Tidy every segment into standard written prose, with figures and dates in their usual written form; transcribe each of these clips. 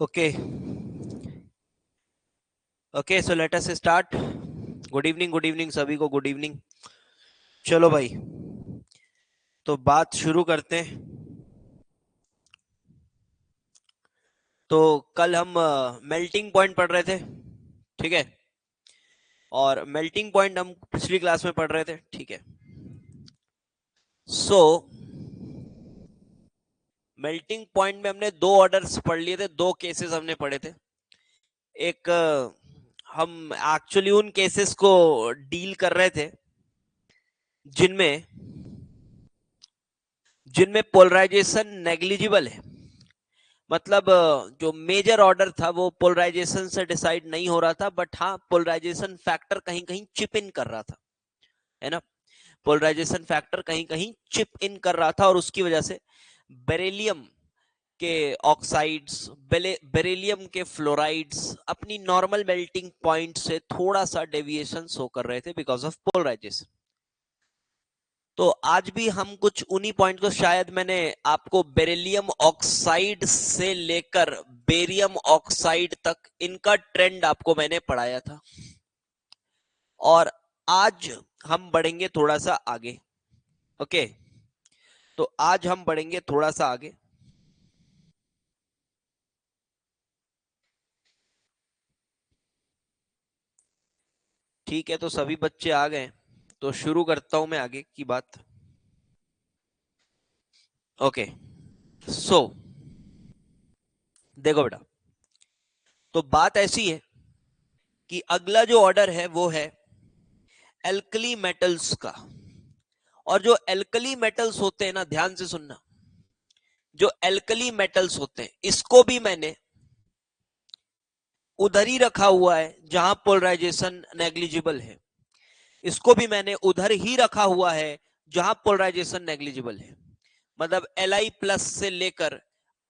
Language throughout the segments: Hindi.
Okay. Okay, so let us start. Good evening सभी को गुड इवनिंग। चलो भाई, तो बात शुरू करते हैं। तो कल हम मेल्टिंग पॉइंट पढ़ रहे थे, ठीक है। और मेल्टिंग पॉइंट हम पिछली क्लास में पढ़ रहे थे, ठीक है। सो मेल्टिंग पॉइंट में हमने दो ऑर्डर्स पढ़ लिए थे, दो केसेस हमने पढ़े थे। एक हम एक्चुअली उन केसेस को डील कर रहे थे जिनमें जिनमें पोलराइजेशन नेग्लिजिबल है। मतलब जो मेजर ऑर्डर था वो पोलराइजेशन से डिसाइड नहीं हो रहा था, बट हाँ पोलराइजेशन फैक्टर कहीं कहीं चिप इन कर रहा था, है ना। पोलराइजेशन फैक्टर कहीं कहीं चिप इन कर रहा था और उसकी वजह से बेरिलियम के ऑक्साइड्स, बेरिलियम के फ्लोराइड्स अपनी नॉर्मल मेल्टिंग पॉइंट से थोड़ा सा डेविएशन शो कर रहे थे बिकॉज ऑफ पोलराइजेशन। तो आज भी हम कुछ उन्हीं पॉइंट को, शायद मैंने आपको बेरिलियम ऑक्साइड से लेकर बेरियम ऑक्साइड तक इनका ट्रेंड आपको मैंने पढ़ाया था। और आज हम बढ़ेंगे थोड़ा सा आगे। ओके, तो आज हम बढ़ेंगे थोड़ा सा आगे। ठीक है, तो सभी बच्चे आ गए, तो शुरू करता हूं मैं आगे की बात। ओके, सो देखो बेटा, तो बात ऐसी है कि अगला जो ऑर्डर है वो है एल्कली मेटल्स का। और जो एल्कली मेटल्स होते हैं ना, ध्यान से सुनना, जो एल्कली मेटल्स होते हैं इसको भी मैंने उधर ही रखा हुआ है जहां पोलराइजेशन नेग्लिजिबल है। इसको भी मैंने उधर ही रखा हुआ है जहां पोलराइजेशन नेग्लिजिबल है। मतलब Li प्लस से लेकर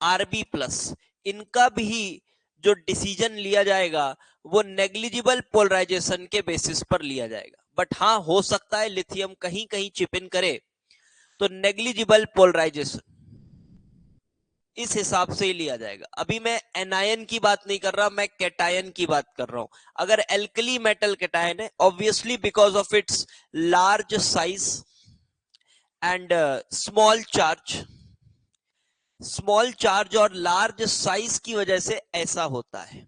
Rb प्लस, इनका भी जो डिसीजन लिया जाएगा वो नेग्लिजिबल पोलराइजेशन के बेसिस पर लिया जाएगा। बट हाँ, हो सकता है लिथियम कहीं कहीं चिप इन करे, तो नेग्लिजिबल पोलराइजेशन इस हिसाब से ही लिया जाएगा। अभी मैं एनायन की बात नहीं कर रहा, मैं कैटायन की बात कर रहा हूं। अगर एल्कली मेटल कैटायन है, obviously because of its large size and small charge, small charge और लार्ज साइज की वजह से ऐसा होता है,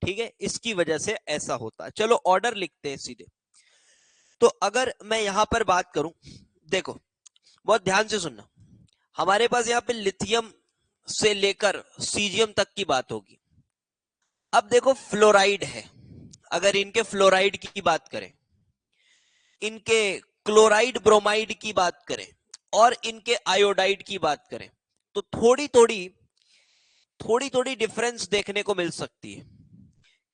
ठीक है। इसकी वजह से ऐसा होता है। चलो ऑर्डर लिखते हैं सीधे। तो अगर मैं यहां पर बात करूं, देखो बहुत ध्यान से सुनना, हमारे पास यहां पे लिथियम से लेकर सीजियम तक की बात होगी। अब देखो फ्लोराइड है, अगर इनके फ्लोराइड की बात करें, इनके क्लोराइड ब्रोमाइड की बात करें और इनके आयोडाइड की बात करें, तो थोड़ी थोड़ी डिफरेंस देखने को मिल सकती है।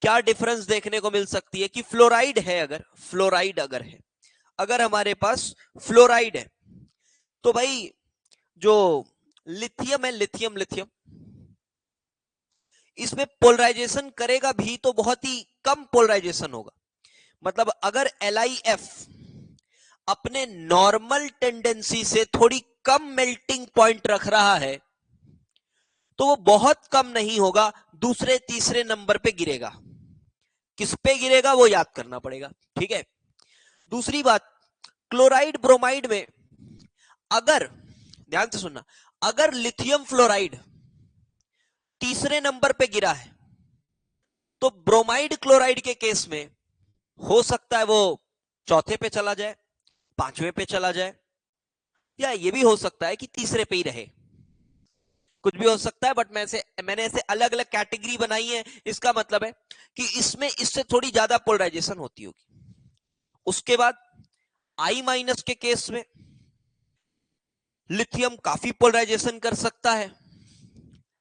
क्या डिफरेंस देखने को मिल सकती है कि फ्लोराइड है, अगर फ्लोराइड अगर है, अगर हमारे पास फ्लोराइड है, तो भाई जो लिथियम है, लिथियम लिथियम इसमें पोलराइजेशन करेगा भी तो बहुत ही कम पोलराइजेशन होगा। मतलब अगर LiF अपने नॉर्मल टेंडेंसी से थोड़ी कम मेल्टिंग पॉइंट रख रहा है, तो वो बहुत कम नहीं होगा, दूसरे तीसरे नंबर पे गिरेगा। किस पे गिरेगा वो याद करना पड़ेगा, ठीक है। दूसरी बात, क्लोराइड ब्रोमाइड में अगर, ध्यान से सुनना, अगर लिथियम फ्लोराइड तीसरे नंबर पे गिरा है, तो ब्रोमाइड क्लोराइड के केस में हो सकता है वो चौथे पे चला जाए, पांचवें पे चला जाए, या ये भी हो सकता है कि तीसरे पे ही रहे। कुछ भी हो सकता है, बट मैंने ऐसे अलग अलग कैटेगरी बनाई है। इसका मतलब है कि इसमें इससे थोड़ी ज्यादा पोलराइजेशन होती होगी। उसके बाद I माइनस के केस में लिथियम काफी पोलराइजेशन कर सकता है,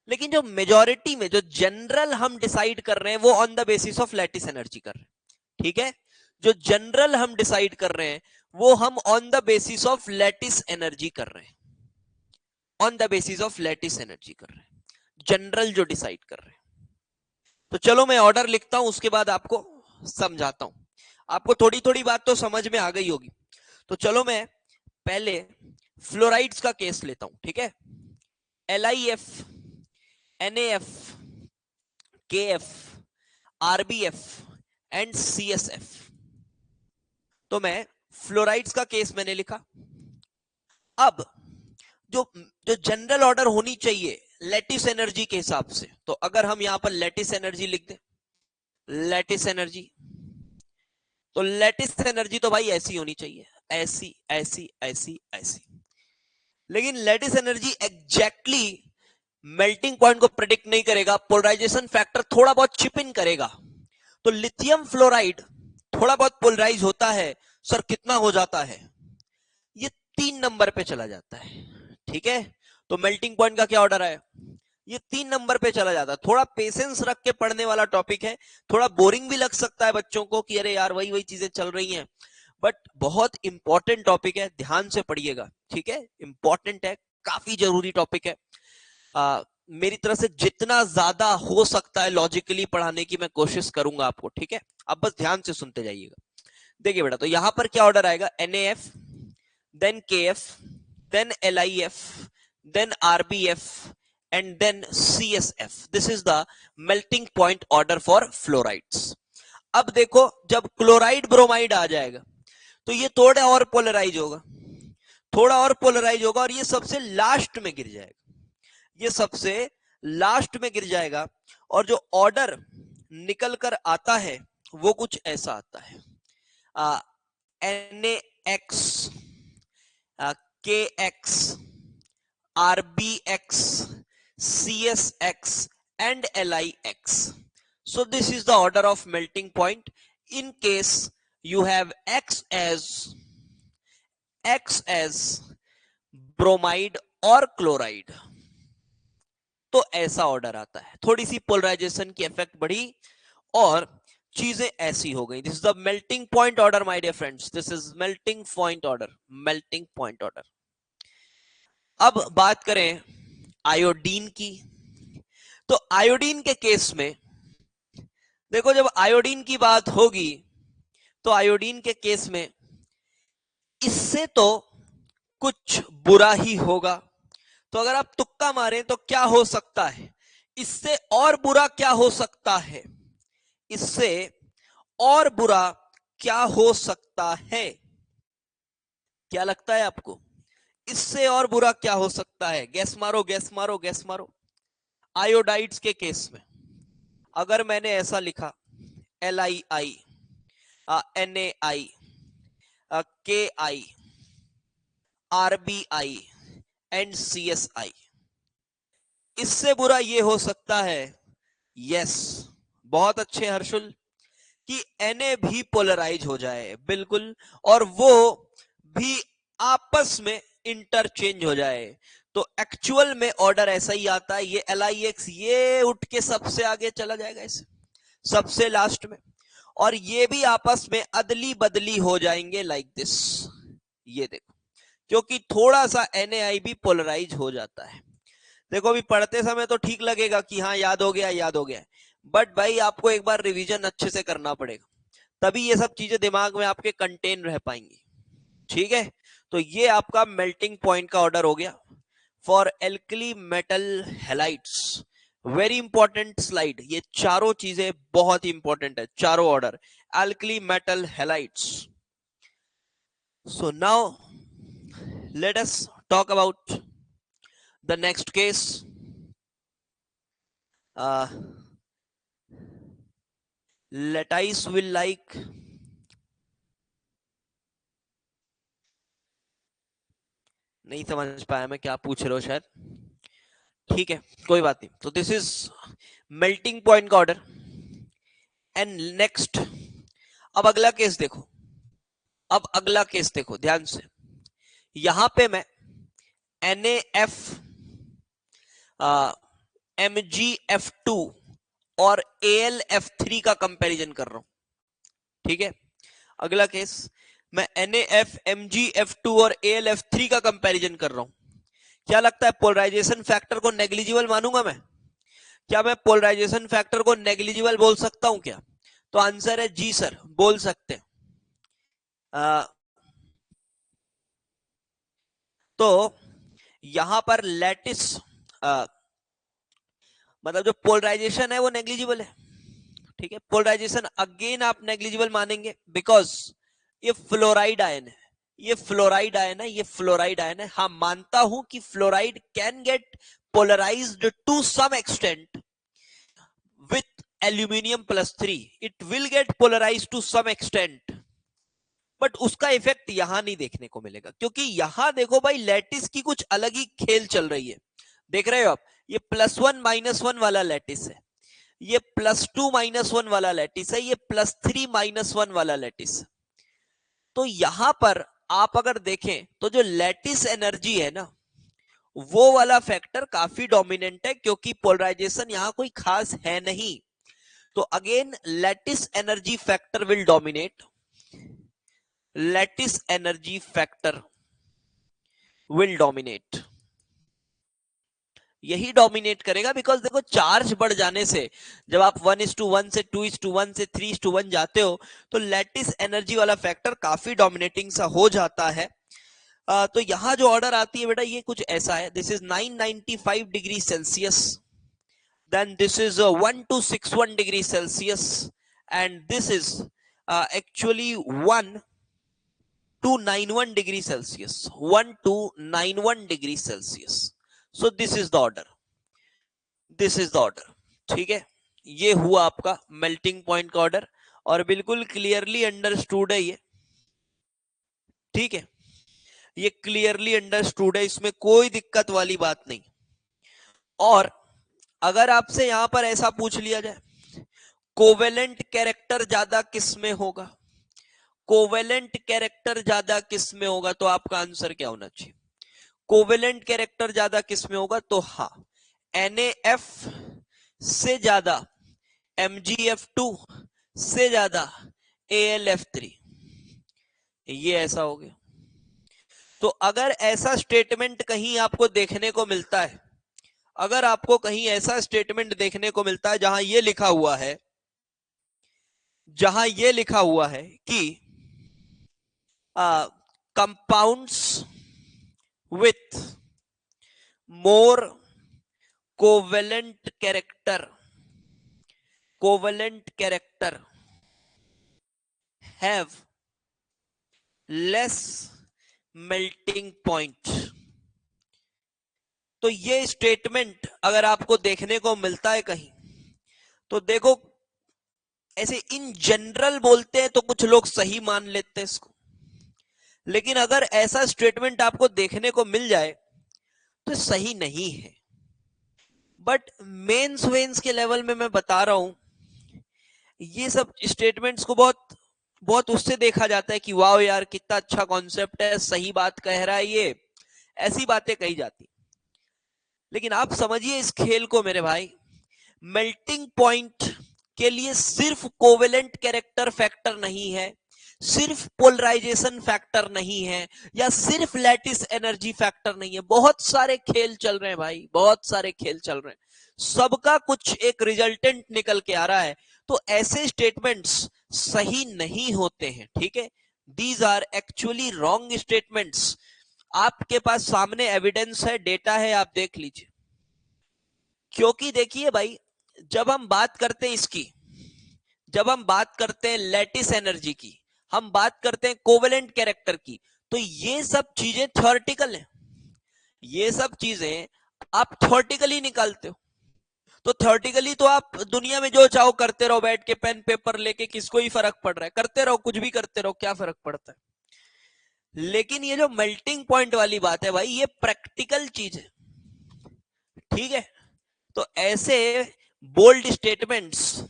लेकिन जो मेजॉरिटी में, जो जनरल हम डिसाइड कर रहे हैं वो on the basis of lattice energy कर रहे हैं, ठीक है। जो जनरल हम डिसाइड कर रहे हैं वो हम on the basis of lattice energy कर रहे हैं, on the basis of lattice energy कर रहे हैं, जनरल जो डिसाइड कर रहे हैं। तो चलो मैं ऑर्डर लिखता हूं, उसके बाद आपको समझाता हूं। आपको थोड़ी थोड़ी बात तो समझ में आ गई होगी। तो चलो मैं पहले फ्लोराइड्स का केस लेता हूं, ठीक है। LiF, NaF, KF, RBF and CSF। तो मैं फ्लोराइड्स का केस मैंने लिखा। अब जो जो जनरल ऑर्डर होनी चाहिए लैटिस एनर्जी के हिसाब से, तो अगर हम यहां पर लैटिस एनर्जी लिख दें, लैटिस एनर्जी, तो लैटिस एनर्जी तो भाई ऐसी होनी चाहिए, ऐसी ऐसी ऐसी ऐसी। लेकिन lattice energy exactly melting point को प्रेडिक्ट नहीं करेगा, पोलराइजेशन फैक्टर थोड़ा बहुत चिप इन करेगा। तो लिथियम फ्लोराइड थोड़ा बहुत पोलराइज होता है, सर कितना हो जाता है, ये 3 नंबर पे चला जाता है। ठीक है, तो मेल्टिंग पॉइंट का क्या ऑर्डर है, ये 3 नंबर पे चला जाता है। थोड़ा पेशेंस रख के पढ़ने वाला टॉपिक है, थोड़ा बोरिंग भी लग सकता है बच्चों को कि अरे यार वही वही चीजें चल रही हैं, बट बहुत इंपॉर्टेंट टॉपिक है, ध्यान से पढ़िएगा। ठीक है, इंपॉर्टेंट है, काफी जरूरी टॉपिक है। मेरी तरफ से जितना ज्यादा हो सकता है लॉजिकली पढ़ाने की मैं कोशिश करूंगा आपको। ठीक है, आप बस ध्यान से सुनते जाइएगा। देखिए बेटा, तो यहां पर क्या ऑर्डर आएगा, NaF, then KF, then LiF, then RBF and then CSF. This is the melting point order for fluorides. अब देखो, जब क्लोराइड ब्रोमाइड आ जाएगा तो ये थोड़ा और पोलराइज होगा, थोड़ा और पोलराइज होगा, और ये सबसे लास्ट में गिर जाएगा, ये सबसे लास्ट में गिर जाएगा। और जो ऑर्डर निकल कर आता है वो कुछ ऐसा आता है, NaX, KX, RBX, CSX and LiX. So this is the order of melting point in case you have X as bromide और क्लोराइड, तो ऐसा ऑर्डर आता है। थोड़ी सी पोलराइजेशन की इफेक्ट बढ़ी और चीजें ऐसी हो गई। This is the melting point order my dear friends, this is melting point order, melting point order. अब बात करें आयोडीन की, तो आयोडीन के केस में देखो, जब आयोडीन की बात होगी तो आयोडीन के केस में इससे तो कुछ बुरा ही होगा। तो अगर आप तुक्का मारें तो क्या हो सकता है, इससे और बुरा क्या हो सकता है, इससे और बुरा क्या हो सकता है, क्या लगता है आपको, इससे और बुरा क्या हो सकता है? गैस मारो, गैस मारो, गैस मारो। आयोडाइड्स के केस में अगर मैंने ऐसा लिखा, LiI, NaI, KI, RBI and CSI, इससे बुरा ये हो सकता है, यस, बहुत अच्छे हर्षुल, कि Na भी पोलराइज हो जाए, बिल्कुल, और वो भी आपस में इंटरचेंज हो जाए। तो एक्चुअल में ऑर्डर ऐसा ही आता है, ये LiX ये उठ के सबसे आगे चला जाएगा, इसे सबसे लास्ट में, और ये भी आपस में अदली बदली हो जाएंगे लाइक दिस। ये देखो, क्योंकि थोड़ा सा NaI भी पोलराइज हो जाता है। देखो अभी पढ़ते समय तो ठीक लगेगा कि हाँ याद हो गया, याद हो गया, बट भाई आपको एक बार रिवीजन अच्छे से करना पड़ेगा, तभी ये सब चीजें दिमाग में आपके कंटेन रह पाएंगी। ठीक है, तो ये आपका मेल्टिंग पॉइंट का ऑर्डर हो गया for alkali metal halides. Very important slide, ये चारों चीजें बहुत इंपॉर्टेंट है, चारों order alkali metal halides. So now let us talk about the next case. Lattice will like, नहीं समझ पाया मैं क्या पूछ रहे हो शायद, ठीक है कोई बात नहीं। तो दिस इज मेल्टिंग पॉइंट का ऑर्डर एंड नेक्स्ट। अब अगला केस देखो, अब अगला केस देखो ध्यान से, यहां पे मैं NaF, MgF2 और AlF3 का कंपैरिजन कर रहा हूं। ठीक है, अगला केस मैं NaF, MgF2 और AlF3 का कंपैरिजन कर रहा हूं। क्या लगता है पोलराइजेशन फैक्टर को नेग्लिजिबल मानूंगा मैं? क्या मैं पोलराइजेशन फैक्टर को नेग्लिजिबल बोल सकता हूं क्या? तो आंसर है जी सर, बोल सकते हैं। तो यहां पर लैटिस मतलब जो पोलराइजेशन है वो नेग्लिजिबल है, ठीक है। पोलराइजेशन अगेन आप नेग्लिजिबल मानेंगे बिकॉज ये फ्लोराइड आयन है, ये फ्लोराइड आयन है, ये फ्लोराइड आयन है। हाँ, मानता हूं कि fluoride can get polarised to some extent with aluminium plus 3, it will get polarized to some extent, but उसका इफेक्ट यहां नहीं देखने को मिलेगा, क्योंकि यहां देखो भाई लैटिस की कुछ अलग ही खेल चल रही है। देख रहे हो आप, ये +1 - 1 वाला लैटिस है, ये +2 - 1 वाला लैटिस है, ये +3 - 1 वाला लैटिस है। तो यहां पर आप अगर देखें तो जो लैटिस एनर्जी है ना, वो वाला फैक्टर काफी डोमिनेंट है, क्योंकि पोलराइजेशन यहां कोई खास है नहीं। तो again lattice energy factor will dominate, lattice energy factor will dominate, यही डोमिनेट करेगा। बिकॉज देखो चार्ज बढ़ जाने से, जब आप 1:1 से 2:1 से 3:1 जाते हो, तो लैटिस एनर्जी वाला फैक्टर काफी डोमिनेटिंग सा हो जाता है। तो यहां जो ऑर्डर आती है बेटा, ये कुछ ऐसा है, this is 995 degree Celsius, then this is 1261 degree Celsius, and this is actually 1291 degree Celsius, 1291 degree Celsius. So this is the order, this is the order, ठीक है। ये हुआ आपका मेल्टिंग पॉइंट का ऑर्डर, और बिल्कुल क्लियरली अंडरस्टूड है ये, ठीक है। ये क्लियरली अंडरस्टूड है, इसमें कोई दिक्कत वाली बात नहीं। और अगर आपसे यहां पर ऐसा पूछ लिया जाए, कोवेलेंट कैरेक्टर ज्यादा किस में होगा, कोवेलेंट कैरेक्टर ज्यादा किस में होगा, तो आपका आंसर क्या होना चाहिए? कोवेलेंट कैरेक्टर ज्यादा किस में होगा, तो हाँ, NaF से ज्यादा MgF2 से ज्यादा AlF3, ये ऐसा हो गया। तो अगर ऐसा स्टेटमेंट कहीं आपको देखने को मिलता है, अगर आपको कहीं ऐसा स्टेटमेंट देखने को मिलता है जहां ये लिखा हुआ है, जहां ये लिखा हुआ है कि compounds with more covalent character have less melting point, तो ये स्टेटमेंट अगर आपको देखने को मिलता है कहीं, तो देखो ऐसे इन जनरल बोलते हैं तो कुछ लोग सही मान लेते हैं इसको, लेकिन अगर ऐसा स्टेटमेंट आपको देखने को मिल जाए तो सही नहीं है। बट मेंस वेंस के लेवल में मैं बता रहा हूं, ये सब स्टेटमेंट्स को बहुत बहुत उससे देखा जाता है कि वाह यार कितना अच्छा कॉन्सेप्ट है, सही बात कह रहा है, ये ऐसी बातें कही जाती। लेकिन आप समझिए इस खेल को मेरे भाई, मेल्टिंग पॉइंट के लिए सिर्फ कोवेलेंट कैरेक्टर फैक्टर नहीं है, सिर्फ पोलराइजेशन फैक्टर नहीं है, या सिर्फ लैटिस एनर्जी फैक्टर नहीं है, बहुत सारे खेल चल रहे हैं भाई, बहुत सारे खेल चल रहे हैं, सबका कुछ एक रिजल्टेंट निकल के आ रहा है। तो ऐसे स्टेटमेंट्स सही नहीं होते हैं, ठीक है। These are actually wrong statements. आपके पास सामने एविडेंस है, डेटा है, आप देख लीजिए। क्योंकि देखिए भाई, जब हम बात करते हैं इसकी, जब हम बात करते हैं लैटिस एनर्जी की, हम बात करते हैं कोवेलेंट कैरेक्टर की, तो ये सब चीजें थ्योरेटिकल हैं, ये सब चीजें आप थ्योरेटिकली निकालते हो। तो थ्योरेटिकली तो आप दुनिया में जो चाहो करते रहो, बैठ के पेन पेपर लेके, किसको ही फर्क पड़ रहा है, करते रहो, कुछ भी करते रहो, क्या फर्क पड़ता है। लेकिन ये जो मेल्टिंग पॉइंट वाली बात है भाई, ये प्रैक्टिकल चीज है, ठीक है। तो ऐसे बोल्ड स्टेटमेंट्स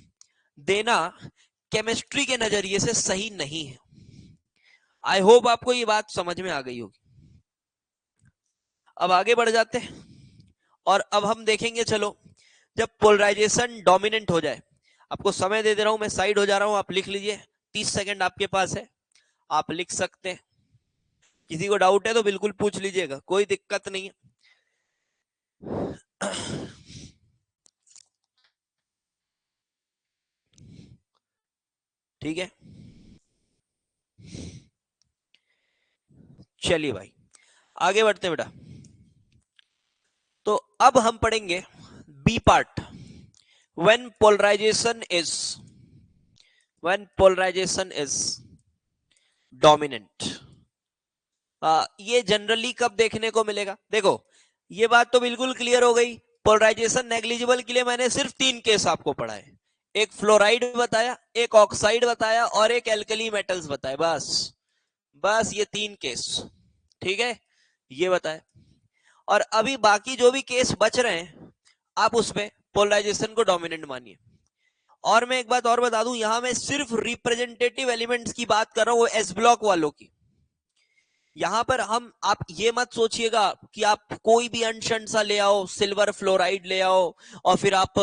देना केमिस्ट्री के नजरिए से सही नहीं है। आई होप आपको ये बात समझ में आ गई होगी। अब आगे बढ़ जाते हैं, और अब हम देखेंगे, चलो जब पोलराइजेशन डोमिनेंट हो जाए, आपको समय दे दे रहा हूं, मैं साइड हो जा रहा हूं, आप लिख लीजिए, 30 सेकंड आपके पास है, आप लिख सकते हैं। किसी को डाउट है तो बिल्कुल पूछ लीजिएगा, कोई दिक्कत नहीं है। ठीक है, चलिए भाई आगे बढ़ते हैं बेटा। तो अब हम पढ़ेंगे B part, when polarization is dominant, ये जनरली कब देखने को मिलेगा? देखो ये बात तो बिल्कुल क्लियर हो गई। पोलराइजेशन नेग्लिजिबल के लिए मैंने सिर्फ 3 केस आपको पढ़ाए, एक फ्लोराइड बताया, एक ऑक्साइड बताया और एक एल्कली मेटल्स बताए। बस ये 3 केस, ठीक है, ये बताए। और अभी बाकी जो भी केस बच रहे हैं आप उसमें पोलराइजेशन को डोमिनेंट मानिए। और मैं एक बात और बता दूं, यहां मैं सिर्फ रिप्रेजेंटेटिव एलिमेंट्स की बात कर रहा हूं, वो एस ब्लॉक वालों की। यहां पर आप ये मत सोचिएगा कि आप कोई भी अनशन सा ले आओ, सिल्वर फ्लोराइड ले आओ और फिर आप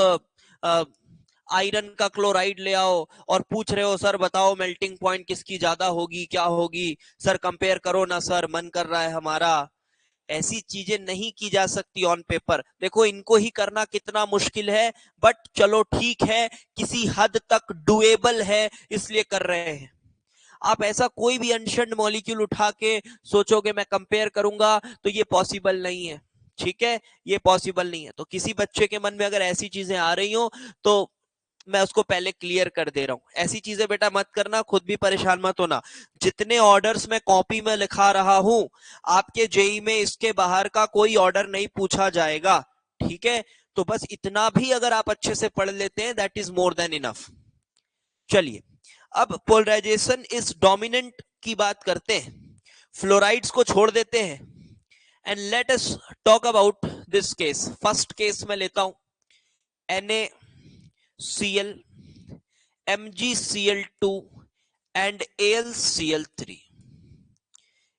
आयरन का क्लोराइड ले आओ और पूछ रहे हो सर बताओ मेल्टिंग पॉइंट किसकी ज्यादा होगी, क्या होगी, सर कंपेयर करो ना सर, मन कर रहा है हमारा। ऐसी चीजें नहीं की जा सकती ऑन पेपर। देखो इनको ही करना कितना मुश्किल है, बट चलो ठीक है, किसी हद तक डुएबल है इसलिए कर रहे हैं। आप ऐसा कोई भी अनशन्ड मॉलिक्यूल उठा के सोचोगे मैं कंपेयर करूंगा तो ये पॉसिबल नहीं है, ठीक है, ये पॉसिबल नहीं है। तो किसी बच्चे के मन में अगर ऐसी चीजें आ रही हो तो मैं उसको पहले क्लियर कर दे रहा हूं, ऐसी चीजें बेटा मत करना, खुद भी परेशान मत होना। जितने ऑर्डर्स मैं कॉपी में लिखा रहा हूं आपके जेई में इसके बाहर का कोई ऑर्डर नहीं पूछा जाएगा, ठीक है। तो बस इतना भी अगर आप अच्छे से पढ़ लेते हैं that is more than enough. चलिए अब पोलराइजेशन इज डोमिनेंट की बात करते हैं, फ्लोराइड्स को छोड़ देते हैं and let us talk about this case. First case में लेता हूं NaCl, MgCl2 एंड AlCl3,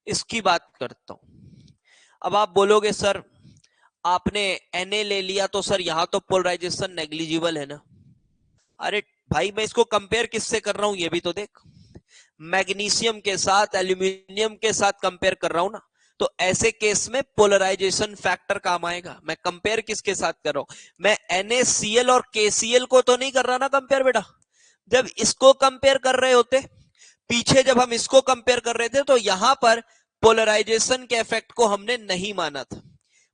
इसकी बात करता हूं। अब आप बोलोगे सर आपने Na ले लिया तो सर यहां तो पोलराइजेशन नेग्लिजिबल है ना। अरे भाई मैं इसको कंपेयर किससे कर रहा हूं ये भी तो देख, मैग्नीशियम के साथ एल्यूमिनियम के साथ कंपेयर कर रहा हूं ना। तो ऐसे केस में पोलराइजेशन फैक्टर काम आएगा। मैं कंपेयर किसके साथ कर रहा हूं, मैं NaCl और KCl को तो नहीं कर रहा ना कंपेयर बेटा। जब इसको कंपेयर कर रहे होते पीछे, जब हम इसको कंपेयर कर रहे थे तो यहां पर पोलराइजेशन के इफेक्ट को हमने नहीं माना था।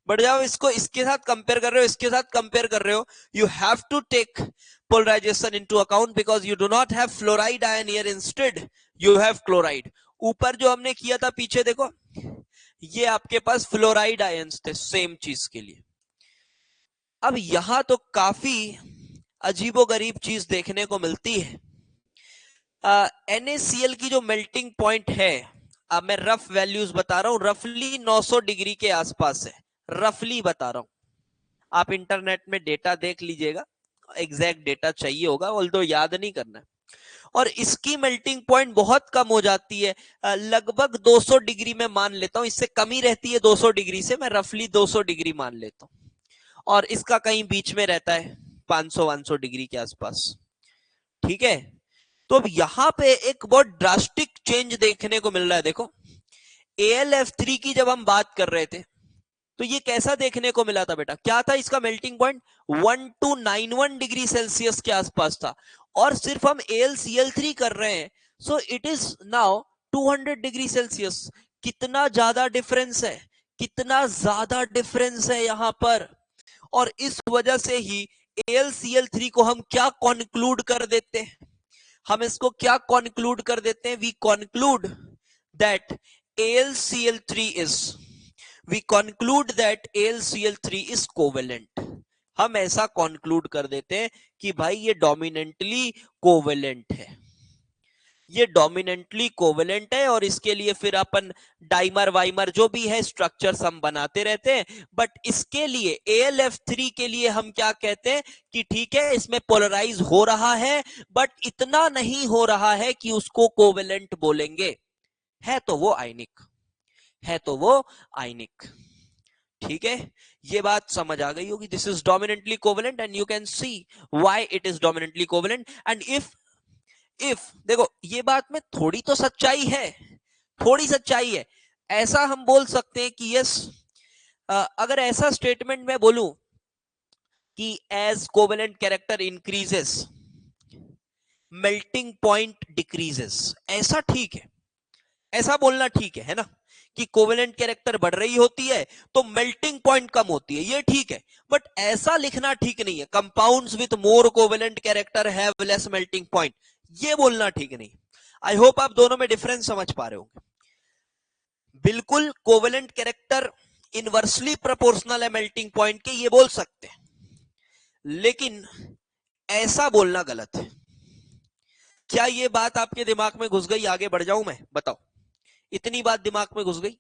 बट जब इसको इसके साथ कंपेयर कर रहे हो, इसके साथ कंपेयर कर रहे हो, you have to take polarization into account because you do not have fluoride ion here, instead you have chloride। ऊपर जो हमने किया था पीछे देखो, ये आपके पास फ्लोराइड आयंस थे सेम चीज के लिए। अब यहां तो काफी अजीबोगरीब चीज देखने को मिलती है। NaCl की जो मेल्टिंग पॉइंट है, अब मैं रफ वैल्यूज बता रहा हूं, रफली 900 डिग्री के आसपास है, रफली बता रहा हूं। आप इंटरनेट में डेटा देख लीजिएगा, एग्जैक्ट डेटा चाहिए होगा, ऑल्दो याद नहीं करना है। और इसकी मेल्टिंग पॉइंट बहुत कम हो जाती है, लगभग 200 डिग्री में मान लेता हूं, इससे कम ही रहती है 200 डिग्री से, मैं रफली 200 डिग्री मान लेता हूं। और इसका कहीं बीच में रहता है 500-500 डिग्री के आसपास, ठीक है। तो अब यहां पे एक बहुत ड्रास्टिक चेंज देखने को मिल रहा है। देखो AlF3 की जब हम बात कर रहे थे तो ये कैसा देखने को मिला था बेटा, क्या था इसका मेल्टिंग पॉइंट 1291 डिग्री सेल्सियस के आसपास था। और सिर्फ हम AlCl3 कर रहे हैं, so it is now 200 degree Celsius. कितना ज्यादा डिफरेंस है, कितना ज्यादा डिफरेंस है यहां पर। और इस वजह से ही AlCl3 को हम क्या कॉन्क्लूड कर देते हैं, हम इसको क्या कॉन्क्लूड कर देते हैं, we conclude that AlCl3 is, we conclude that AlCl3 is covalent। हम ऐसा कॉन्क्लूड कर देते हैं कि भाई ये डोमिनेंटली कोवेलेंट है, ये डोमिनेंटली कोवेलेंट है। और इसके लिए फिर अपन डाइमर वाइमर जो भी है स्ट्रक्चर्स हम बनाते रहते हैं। बट इसके लिए AlF3 के लिए हम क्या कहते हैं कि ठीक है इसमें पोलराइज हो रहा है बट इतना नहीं हो रहा है कि उसको कोवेलेंट बोलेंगे, है तो वो आयनिक, है तो वो आयनिक, ठीक है। ये बात समझ आ गई होगी। This is dominantly covalent and you can see why it is dominantly covalent. And if देखो ये बात में थोड़ी तो सच्चाई है, थोड़ी सच्चाई है। ऐसा हम बोल सकते हैं कि यस, अगर ऐसा स्टेटमेंट मैं बोलूं कि as covalent character increases melting point decreases, ऐसा ठीक है, ऐसा बोलना ठीक है ना, कि कोवेलेंट कैरेक्टर बढ़ रही होती है तो मेल्टिंग पॉइंट कम होती है, ये ठीक है, बट ऐसा लिखना ठीक नहीं है, compounds with more covalent character have less melting point, ये बोलना ठीक नहीं। आई होप आप दोनों में डिफरेंस समझ पा रहे होंगे। बिल्कुल कोवेलेंट कैरेक्टर इनवर्सली प्रोपोर्शनल है मेल्टिंग पॉइंट के, ये बोल सकते हैं, लेकिन ऐसा बोलना गलत है। क्या ये बात आपके दिमाग में घुस गई? आगे बढ़ जाऊं मैं, बताओ, इतनी बात दिमाग में घुस गई?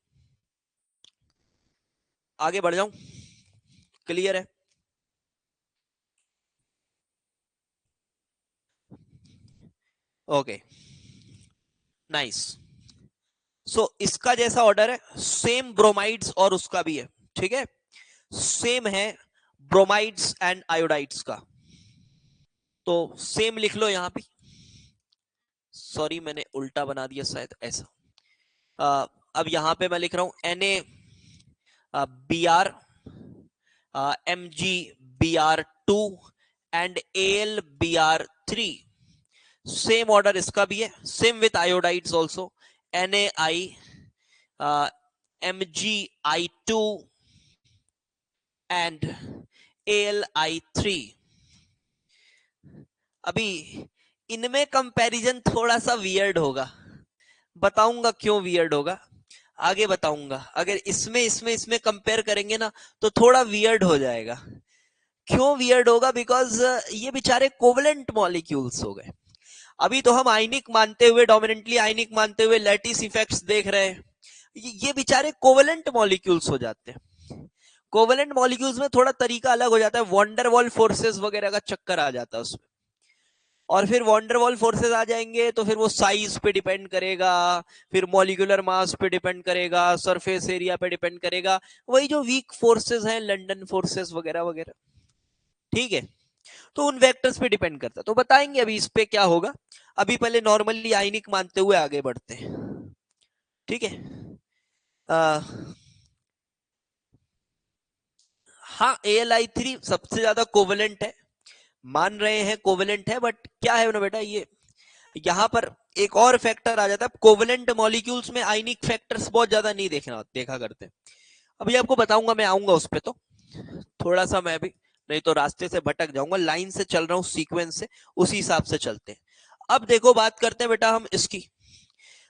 आगे बढ़ जाऊं? क्लियर है? Okay, nice. सो इसका जैसा ऑर्डर है सेम ब्रोमाइड्स और उसका भी है, ठीक है, सेम है ब्रोमाइड्स एंड आयोडाइड्स का, तो सेम लिख लो यहां पे। सॉरी मैंने उल्टा बना दिया शायद, ऐसा। अब यहां पे मैं लिख रहा हूं Na Br MgBr2 and AlBr3, same order इसका भी है, same with iodides also, NaI MgI2 and AlI3। अभी इनमें कंपैरिजन थोड़ा सा वियर्ड होगा, बताऊंगा क्यों वियर्ड होगा, आगे बताऊंगा। अगर इसमें इसमें इसमें कंपेयर करेंगे ना तो थोड़ा वियर्ड हो जाएगा। क्यों वियर्ड होगा? बिकॉज ये बेचारे कोवलेंट मॉलिक्यूल्स हो गए। अभी तो हम आयनिक मानते हुए, डोमिनेंटली आयनिक मानते हुए लैटिस इफेक्ट्स देख रहे हैं, ये बेचारे कोवलेंट मॉलिक्यूल्स हो जाते हैं। कोवलेंट मॉलिक्यूल्स में थोड़ा तरीका अलग हो जाता है, वॉन्डरवॉल फोर्सेस वगैरह का चक्कर आ जाता है उसमें, और फिर वॉन्डरवॉल फोर्सेस आ जाएंगे तो फिर वो साइज पे डिपेंड करेगा, फिर मॉलिक्यूलर मास पे डिपेंड करेगा, सरफेस एरिया पे डिपेंड करेगा, वही जो वीक फोर्सेस हैं, लंडन फोर्सेस वगैरह वगैरह, ठीक है, तो उन वेक्टर्स पे डिपेंड करता है। तो बताएंगे अभी इस पे क्या होगा, अभी पहले नॉर्मली आयनिक मानते हुए आगे बढ़ते हैं, ठीक है। हाँ, AlI3 सबसे ज्यादा कोवेलेंट है, मान रहे हैं कोवेलेंट है, बट क्या है ना बेटा, ये यहां पर एक और फैक्टर आ जाता है, कोवेलेंट मॉलिक्यूल्स में आयनिक फैक्टर्स बहुत ज्यादा नहीं देखा करते। अभी आपको बताऊंगा, मैं आऊंगा उस पे, तो थोड़ा सा मैं भी, नहीं तो रास्ते से भटक जाऊंगा, लाइन से चल रहा हूँ सीक्वेंस से, उसी हिसाब से चलते हैं। अब देखो बात करते हैं बेटा हम इसकी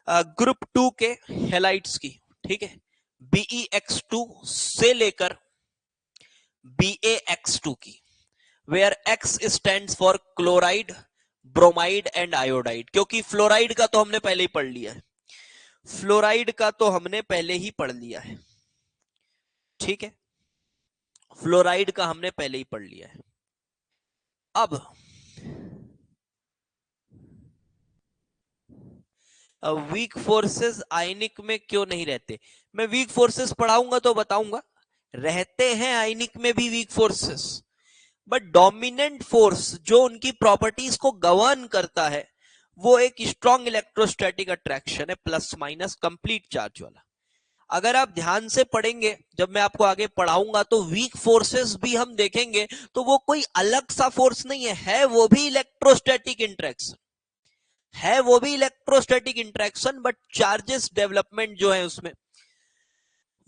ग्रुप 2 के हेलाइट्स की, ठीक है, BeX2 से लेकर BaX2 की, where X stands for chloride, bromide and iodide, क्योंकि फ्लोराइड का तो हमने पहले ही पढ़ लिया है, फ्लोराइड का तो हमने पहले ही पढ़ लिया है, ठीक है, फ्लोराइड का हमने पहले ही पढ़ लिया है। अब वीक फोर्सेस आयनिक में क्यों नहीं रहते, मैं वीक फोर्सेस पढ़ाऊंगा तो बताऊंगा, रहते हैं आयनिक में भी weak forces, but dominant force जो उनकी प्रॉपर्टीज को गवर्न करता है वो एक स्ट्रॉन्ग इलेक्ट्रोस्टैटिक अट्रैक्शन है, प्लस माइनस कंप्लीट चार्ज वाला। अगर आप ध्यान से पढ़ेंगे, जब मैं आपको आगे पढ़ाऊंगा, तो वीक फोर्सेस भी हम देखेंगे तो वो कोई अलग सा फोर्स नहीं है वो भी इलेक्ट्रोस्टैटिक इंटरेक्शन है, वो भी electrostatic interaction, but charges development जो है उसमें,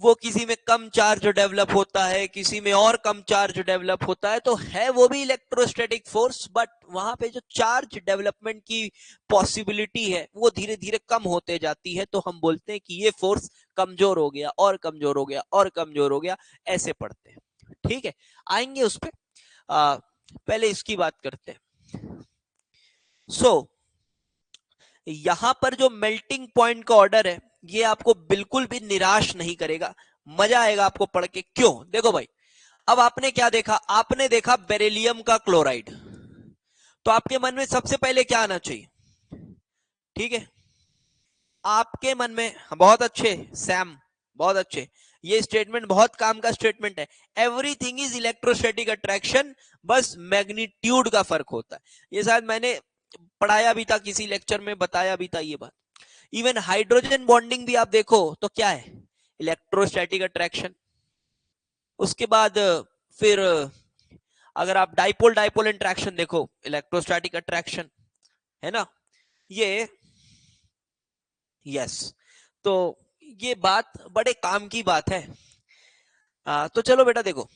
वो किसी में कम चार्ज डेवलप होता है, किसी में और कम चार्ज डेवलप होता है, तो है वो भी इलेक्ट्रोस्टैटिक फोर्स, बट वहां पे जो चार्ज डेवलपमेंट की पॉसिबिलिटी है वो धीरे धीरे कम होते जाती है, तो हम बोलते हैं कि ये फोर्स कमजोर हो गया और कमजोर हो गया और कमजोर हो गया, ऐसे पढ़ते हैं, ठीक है, आएंगे उस पर, पहले इसकी बात करते हैं। सो यहां पर जो मेल्टिंग पॉइंट का ऑर्डर है ये आपको बिल्कुल भी निराश नहीं करेगा, मजा आएगा आपको पढ़ के। क्यों? देखो भाई, अब आपने क्या देखा, आपने देखा बेरिलियम का क्लोराइड, तो आपके मन में सबसे पहले क्या आना चाहिए? ठीक है, आपके मन में, बहुत अच्छे सैम, बहुत अच्छे, ये स्टेटमेंट बहुत काम का स्टेटमेंट है, एवरीथिंग इज इलेक्ट्रोस्टैटिक अट्रैक्शन, बस मैग्नीट्यूड का फर्क होता है, ये शायद मैंने पढ़ाया भी था किसी लेक्चर में, बताया भी था ये बात। इवन हाइड्रोजन बॉन्डिंग भी आप देखो तो क्या है, इलेक्ट्रोस्टैटिक अट्रैक्शन। उसके बाद फिर अगर आप डाइपोल डाइपोल इंट्रैक्शन देखो, इलेक्ट्रोस्टैटिक अट्रैक्शन, है ना, ये, यस, तो ये बात बड़े काम की बात है। तो चलो बेटा देखो,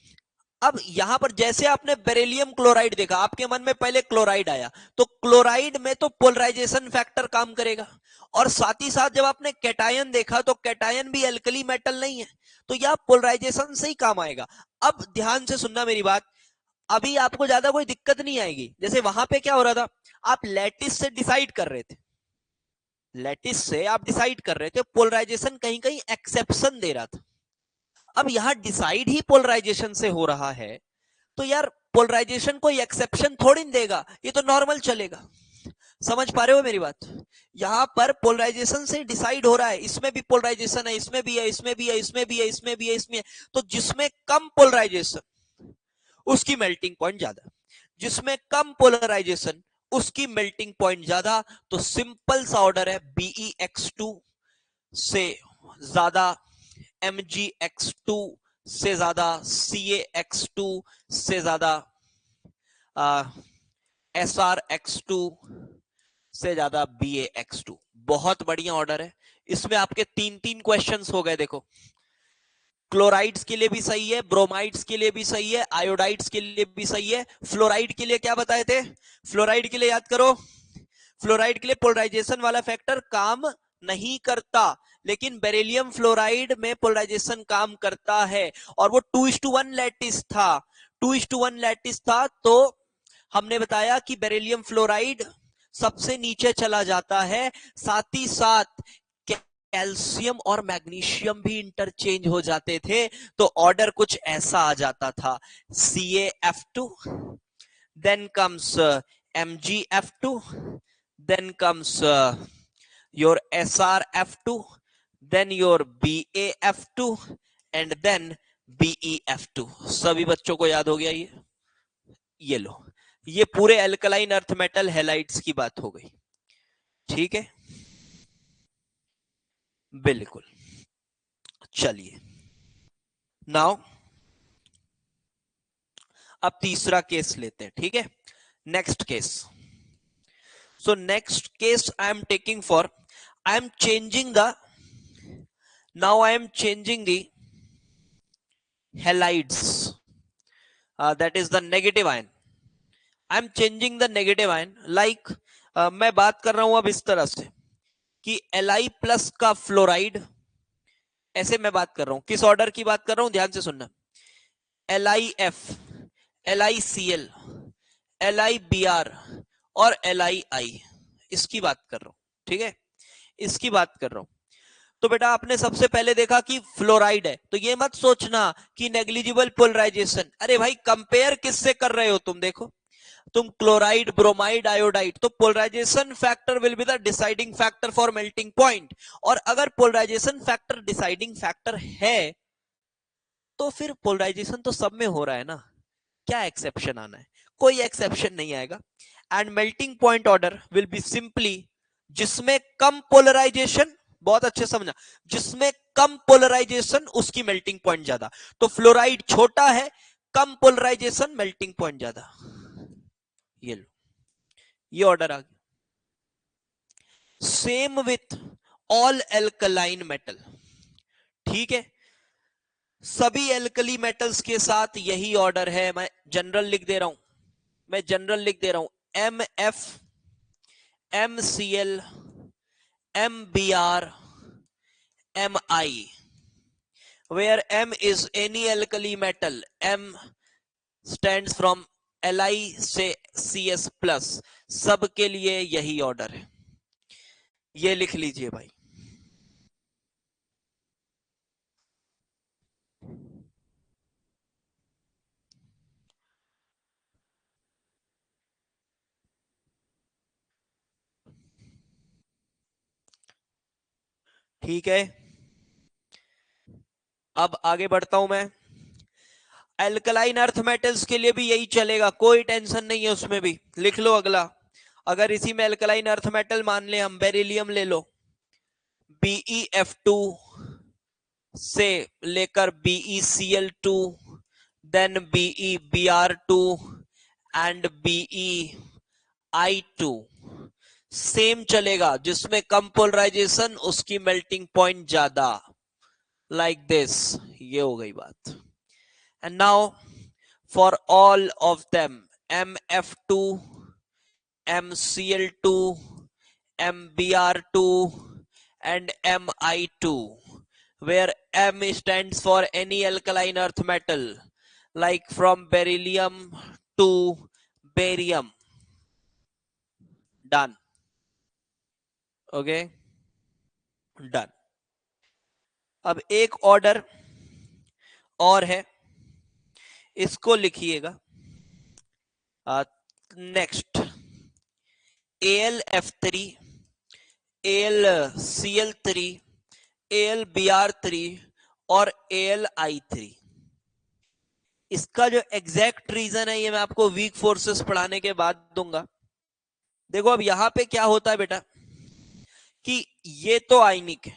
अब यहां पर जैसे आपने बेरिलियम क्लोराइड देखा, आपके मन में पहले क्लोराइड आया, तो क्लोराइड में तो पोलराइजेशन फैक्टर काम करेगा, और साथ ही साथ जब आपने कैटायन देखा तो कैटायन भी एल्कली मेटल नहीं है, तो यह पोलराइजेशन से ही काम आएगा। अब ध्यान से सुनना मेरी बात, अभी आपको ज्यादा कोई दिक्कत नहीं आएगी। जैसे वहां पे क्या हो रहा था, आप लैटिस से डिसाइड कर रहे थे, लैटिस से आप डिसाइड कर रहे थे, पोलराइजेशन कहीं कहीं एक्सेप्शन दे रहा था। अब यहां डिसाइड ही पोलराइजेशन से हो रहा है, तो यार पोलराइजेशन कोई एक्सेप्शन थोड़ी नहीं देगा, ये तो नॉर्मल चलेगा। समझ पा रहे हो मेरी बात? यहां पर पोलराइजेशन से डिसाइड हो रहा है, इसमें भी पोलराइजेशन है, इसमें भी है, इसमें भी है, इसमें भी है, इसमें भी है, इसमें है। तो जिसमें कम पोलराइजेशन उसकी मेल्टिंग पॉइंट ज्यादा, जिसमें कम पोलराइजेशन उसकी मेल्टिंग पॉइंट ज्यादा। तो सिंपल सा ऑर्डर है, BeX2 से ज्यादा MgX2 से ज्यादा, CaX2 से ज्यादा, SrX2 से ज्यादा, BaX2। बहुत बढ़िया ऑर्डर है। इसमें आपके तीन तीन क्वेश्चंस हो गए। देखो, क्लोराइड्स के लिए भी सही है, ब्रोमाइड्स के लिए भी सही है, आयोडाइड्स के लिए भी सही है। फ्लोराइड के लिए क्या बताए थे? फ्लोराइड के लिए याद करो, फ्लोराइड के लिए पोलराइजेशन वाला फैक्टर काम नहीं करता, लेकिन बेरिलियम फ्लोराइड में पोलराइजेशन काम करता है, और वो 2:1 लैटिस था, 2:1 लैटिस था। तो हमने बताया कि बेरिलियम फ्लोराइड सबसे नीचे चला जाता है, साथ ही साथ कैल्शियम और मैग्नीशियम भी इंटरचेंज हो जाते थे। तो ऑर्डर कुछ ऐसा आ जाता था, CaF2, then comes MgF2, then comes your SrF2, then your BaF2, and then BeF2। सभी बच्चों को याद हो गया ये लो, ये पूरे अल्कलाइन अर्थ मेटल हैलाइड्स की बात हो गई। ठीक है, बिल्कुल। चलिए नाउ अब तीसरा केस लेते हैं। ठीक है, next case. So next case I am taking for, I am changing the, now I am changing the halides, that is the negative ion, I am changing the negative ion. Like मैं बात कर रहा हूं अब इस तरह से कि Li प्लस का फ्लोराइड, ऐसे मैं बात कर रहा हूं, किस ऑर्डर की बात कर रहा हूं ध्यान से सुनना, LiF, LiCl, LiBr और LiI, इसकी बात कर रहा हूं। ठीक है, इसकी बात कर रहा हूं। तो बेटा आपने सबसे पहले देखा कि फ्लोराइड है, तो ये मत सोचना कि नेग्लिजिबल पोलराइजेशन। अरे भाई कंपेयर किससे कर रहे हो तुम? देखो, तुम क्लोराइड, ब्रोमाइड, आयोडाइड, तो polarisation factor will be the deciding factor for melting point. और अगर पोलराइजेशन फैक्टर डिसाइडिंग फैक्टर है, तो फिर पोलराइजेशन तो सब में हो रहा है ना, क्या एक्सेप्शन आना है? कोई एक्सेप्शन नहीं आएगा। And melting point order will be simply, जिसमें कम पोलराइजेशन, बहुत अच्छे समझना, जिसमें कम पोलराइजेशन उसकी मेल्टिंग पॉइंट ज्यादा। तो फ्लोराइड छोटा है, कम पोलराइजेशन, मेल्टिंग पॉइंट ज्यादा। ये लो, ये ऑर्डर आ गया। Same with all alkaline metal. ठीक है, सभी एल्कली मेटल्स के साथ यही ऑर्डर है। मैं जनरल लिख दे रहा हूं, मैं जनरल लिख दे रहा हूं, MF, MCl, MBr, Mi, where M is any alkali metal, M stands from Li से CS प्लस, सबके लिए यही ऑर्डर है। ये लिख लीजिए भाई। ठीक है, अब आगे बढ़ता हूं मैं। एल्कलाइन अर्थ मेटल्स के लिए भी यही चलेगा, कोई टेंशन नहीं है उसमें भी। लिख लो अगला, अगर इसी में एल्कलाइन अर्थ मेटल मान ले हम, बेरिलियम ले लो, BeF2 से लेकर BeCl2, then BeBr2 and BeI2, same चलेगा, जिसमें कम पोलराइजेशन उसकी मेल्टिंग पॉइंट ज्यादा, लाइक दिस। ये हो गई बात। And now for all of them, MF2, MCl2, MBr2 and Mi2, where M stands for any alkaline earth metal, like from beryllium to barium. Done. Okay, done. अब एक ऑर्डर और है, इसको लिखिएगा। नेक्स्ट, AlF3, AlCl3, AlBr3 और AlI3। इसका जो एग्जैक्ट रीजन है ये मैं आपको वीक फोर्सेस पढ़ाने के बाद दूंगा। देखो अब यहां पे क्या होता है बेटा, कि ये तो आयनिक है,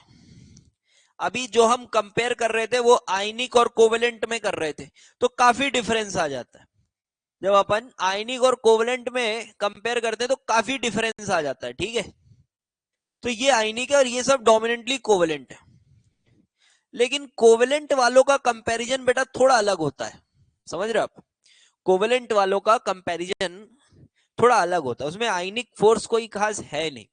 अभी जो हम कंपेयर कर रहे थे वो आयनिक और कोवेलेंट में कर रहे थे, तो काफी डिफरेंस आ जाता है। जब अपन आयनिक और कोवेलेंट में कंपेयर करते हैं तो काफी डिफरेंस आ जाता है, ठीक है। तो ये आयनिक है और ये सब डोमिनेंटली कोवेलेंट है, लेकिन कोवेलेंट वालों का कंपैरिजन बेटा थोड़ा अलग होता है, समझ रहे हो आप। कोवेलेंट वालों का कंपैरिजन थोड़ा अलग होता है, उसमें आयनिक फोर्स कोई खास है नहीं,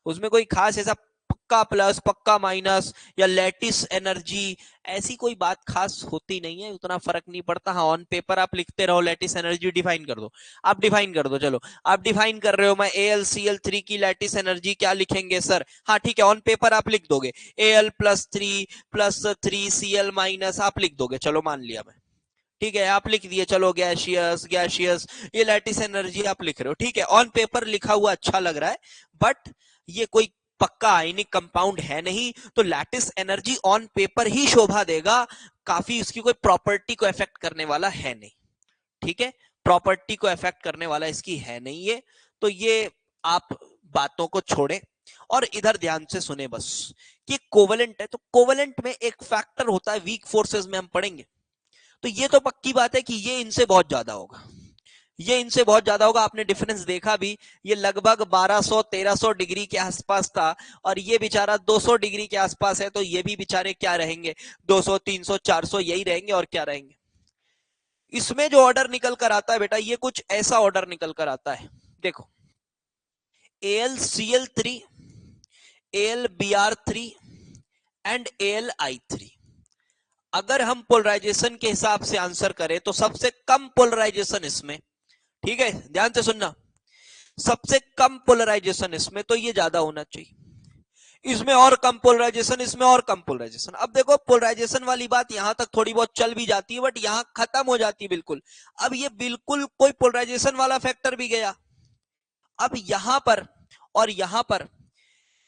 उसमें कोई खास ऐसा पक्का प्लस पक्का माइनस या लैटिस एनर्जी ऐसी कोई बात खास होती नहीं है, उतना फर्क नहीं पड़ता। हाँ, ऑन पेपर आप लिखते रहो लैटिस एनर्जी डिफाइन कर दो, आप डिफाइन कर दो, चलो आप डिफाइन कर रहे हो, मैं AlCl3 की लैटिस एनर्जी क्या लिखेंगे सर, हाँ ठीक है, ऑन पेपर आप लिख दोगे Al+3+3Cl माइनस आप लिख दोगे, चलो मान लिया मैं, ठीक है, आप लिख दिए, चलो गैशियस गैशियस ये लैटिस एनर्जी आप लिख रहे हो, ठीक है, ऑन पेपर लिखा हुआ अच्छा लग रहा है, बट ये कोई पक्का आयनिक कंपाउंड है नहीं, तो लैटिस एनर्जी ऑन पेपर ही शोभा देगा, काफी उसकी कोई प्रॉपर्टी को इफेक्ट करने वाला है नहीं, ठीक है, प्रॉपर्टी को इफेक्ट करने वाला इसकी है नहीं ये। तो ये आप बातों को छोड़े और इधर ध्यान से सुने बस, कि कोवेलेंट है, तो कोवेलेंट में एक फैक्टर होता है, वीक फोर्सेस में हम पढ़ेंगे, तो ये तो पक्की बात है कि ये इनसे बहुत ज्यादा होगा, ये इनसे बहुत ज्यादा होगा, आपने डिफरेंस देखा भी, ये लगभग 1200-1300 डिग्री के आसपास था, और ये बेचारा 200 डिग्री के आसपास है, तो ये भी बेचारे क्या रहेंगे, 200-300-400 यही रहेंगे, और क्या रहेंगे। इसमें जो ऑर्डर निकल कर आता है बेटा, ये कुछ ऐसा ऑर्डर निकल कर आता है, देखो AlCl3, AlBr3 एंड AlI3। अगर हम पोलराइजेशन के हिसाब से आंसर करें तो सबसे कम पोलराइजेशन इसमें, ठीक है ध्यान से सुनना, सबसे कम पोलराइजेशन इसमें, तो ये ज्यादा होना चाहिए, इसमें और कम पोलराइजेशन, इसमें और कम पोलराइजेशन। अब देखो पोलराइजेशन वाली बात यहां तक थोड़ी बहुत चल भी जाती है, बट यहां खत्म हो जाती है बिल्कुल। अब ये बिल्कुल कोई पोलराइजेशन वाला फैक्टर भी गया, अब यहां पर और यहां पर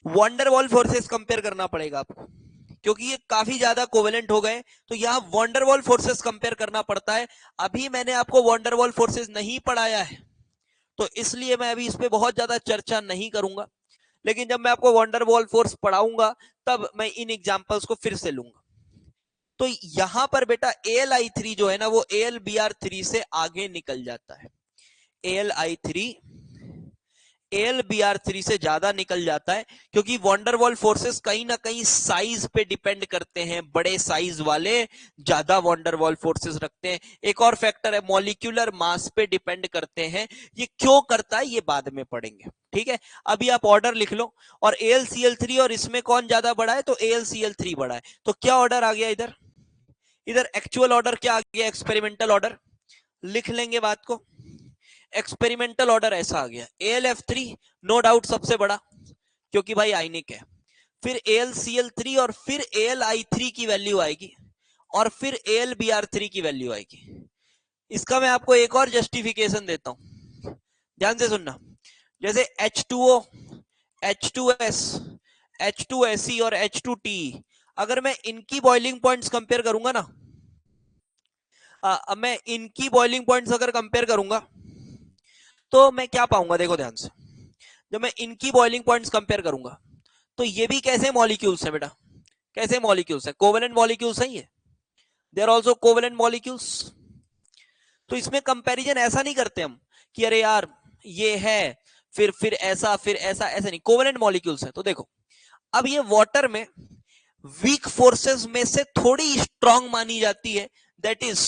वंडरवॉल फोर्सेस कंपेयर करना पड़ेगा आपको, क्योंकि ये काफी ज्यादा कोवेलेंट हो गए, तो यहां वंडरवॉल फोर्सेस कंपेयर करना पड़ता है। अभी मैंने आपको वंडरवॉल फोर्सेस नहीं पढ़ाया है, तो इसलिए मैं अभी इस पे बहुत ज्यादा चर्चा नहीं करूंगा, लेकिन जब मैं आपको वंडरवॉल फोर्स पढ़ाऊंगा तब मैं इन एग्जांपल्स को फिर से लूंगा। तो यहां पर बेटा AlI3 जो है ना, वो AlBr3 से आगे निकल जाता है, AlI3 AlBr3 से ज्यादा निकल जाता है, क्योंकि वंडरवॉल फोर्सेस कहीं ना कहीं साइज पे डिपेंड करते हैं, बड़े साइज वाले ज्यादा वंडरवॉल फोर्सेस रखते हैं। एक और फैक्टर है, मॉलिक्यूलर मास पे डिपेंड करते हैं, ये क्यों करता है ये बाद में पढ़ेंगे, ठीक है। अभी आप ऑर्डर लिख लो, और AlCl3 और इसमें कौन ज्यादा बड़ा है, तो AlCl3 बड़ा है, तो क्या ऑर्डर आ गया इधर, इधर एक्चुअल ऑर्डर क्या आ गया, एक्सपेरिमेंटल ऑर्डर, लिख लेंगे बात को। एक्सपेरिमेंटल ऑर्डर ऐसा आ गया, AlF3 नो डाउट सबसे बड़ा, क्योंकि भाई आयनिक है, फिर AlCl3 और फिर AlI3 की वैल्यू आएगी, और फिर AlBr3 की वैल्यू आएगी। इसका मैं आपको एक और जस्टिफिकेशन देता हूं, ध्यान से सुनना। जैसे H2O, H2S, H2Se और H2TE, अगर मैं इनकी बॉइलिंग पॉइंट्स कंपेयर करूंगा ना, अब मैं इनकी बॉइलिंग पॉइंट्स अगर कंपेयर करूंगा तो मैं क्या पाऊंगा, देखो ध्यान से, जब मैं इनकी बॉइलिंग पॉइंट्स कंपेयर करूंगा तो ये भी कैसे मॉलिक्यूल्स है बेटा, कैसे मॉलिक्यूल्स है, कोवेलेंट मॉलिक्यूल्स है ये, they are also covalent molecules. तो इसमें कंपैरिजन ऐसा नहीं करते हम कि अरे यार ये है फिर ऐसा, फिर ऐसा, ऐसा नहीं, कोवेलेंट मॉलिक्यूल्स हैं। तो देखो, अब ये वाटर में वीक फोर्सेस में से थोड़ी स्ट्रांग मानी जाती है, दैट इज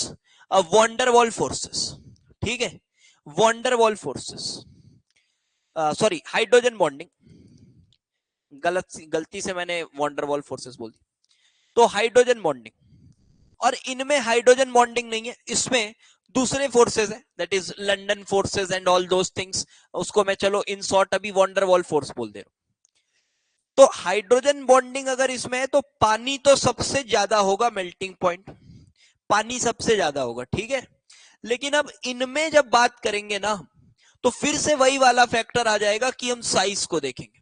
वॉन्डरवॉल फोर्सेस। ठीक है, van der Waals forces, sorry hydrogen bonding, गलती से मैंने वॉन्डरवॉल फोर्सेस बोल दी। तो हाइड्रोजन बॉन्डिंग, और इनमें हाइड्रोजन बॉन्डिंग नहीं है, इसमें दूसरे फोर्सेस है, that is London forces and all those things. उसको मैं चलो इन शॉर्ट अभी वॉन्डरवॉल फोर्स बोल दे रहा हूं। तो हाइड्रोजन बॉन्डिंग अगर इसमें है तो पानी तो सबसे ज्यादा होगा, मेल्टिंग पॉइंट पानी सबसे ज्यादा होगा, ठीक है। लेकिन अब इनमें जब बात करेंगे ना, तो फिर से वही वाला फैक्टर आ जाएगा कि हम साइज को देखेंगे,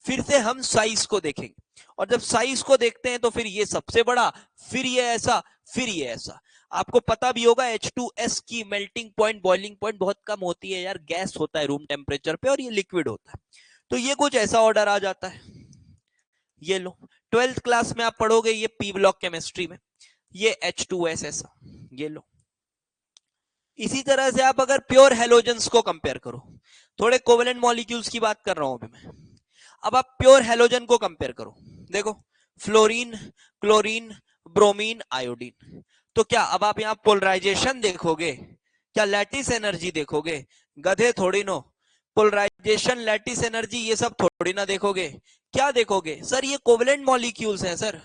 फिर से हम साइज को देखेंगे, और जब साइज को देखते हैं तो फिर ये सबसे बड़ा, फिर ये ऐसा, फिर ये ऐसा। आपको पता भी होगा H2S की मेल्टिंग पॉइंट, बॉइलिंग पॉइंट बहुत कम होती है यार, गैस होता है रूम टेम्परेचर पे और ये लिक्विड होता है। तो ये कुछ ऐसा ऑर्डर आ जाता है। ये लो, 12th क्लास में आप पढ़ोगे ये पी ब्लॉक केमिस्ट्री में, ये H2S ऐसा, ये लो। इसी तरह से आप अगर प्योर हेलोजेंस को कंपेयर करो, थोड़े कोवेलेंट मॉलिक्यूल्स की बात कर रहा हूं अभी मैं, अब आप प्योर हेलोजन को कंपेयर करो, देखो फ्लोरीन, क्लोरीन, ब्रोमीन, आयोडीन। तो क्या अब आप यहां पोलराइजेशन देखोगे, क्या लैटिस एनर्जी देखोगे? गधे थोड़ी नो, पोलराइजेशन, लैटिस एनर्जी ये सब थोड़ी ना देखोगे। क्या देखोगे? सर ये कोवेलेंट मॉलिक्यूल्स हैं सर।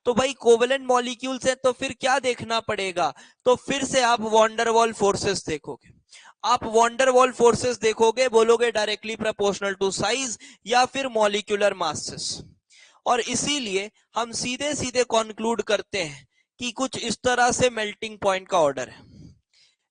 तो भाई कोवेलेंट मॉलिक्यूल्स है तो फिर क्या देखना पड़ेगा? तो फिर से आप वॉन्डरवॉल फोर्सेस देखोगे। आप वॉन्डरवॉल फोर्सेस देखोगे, बोलोगे डायरेक्टली प्रोपोर्शनल टू साइज या फिर मॉलिक्यूलर मासेस। और इसीलिए हम सीधे सीधे कंक्लूड करते हैं कि कुछ इस तरह से मेल्टिंग पॉइंट का ऑर्डर है।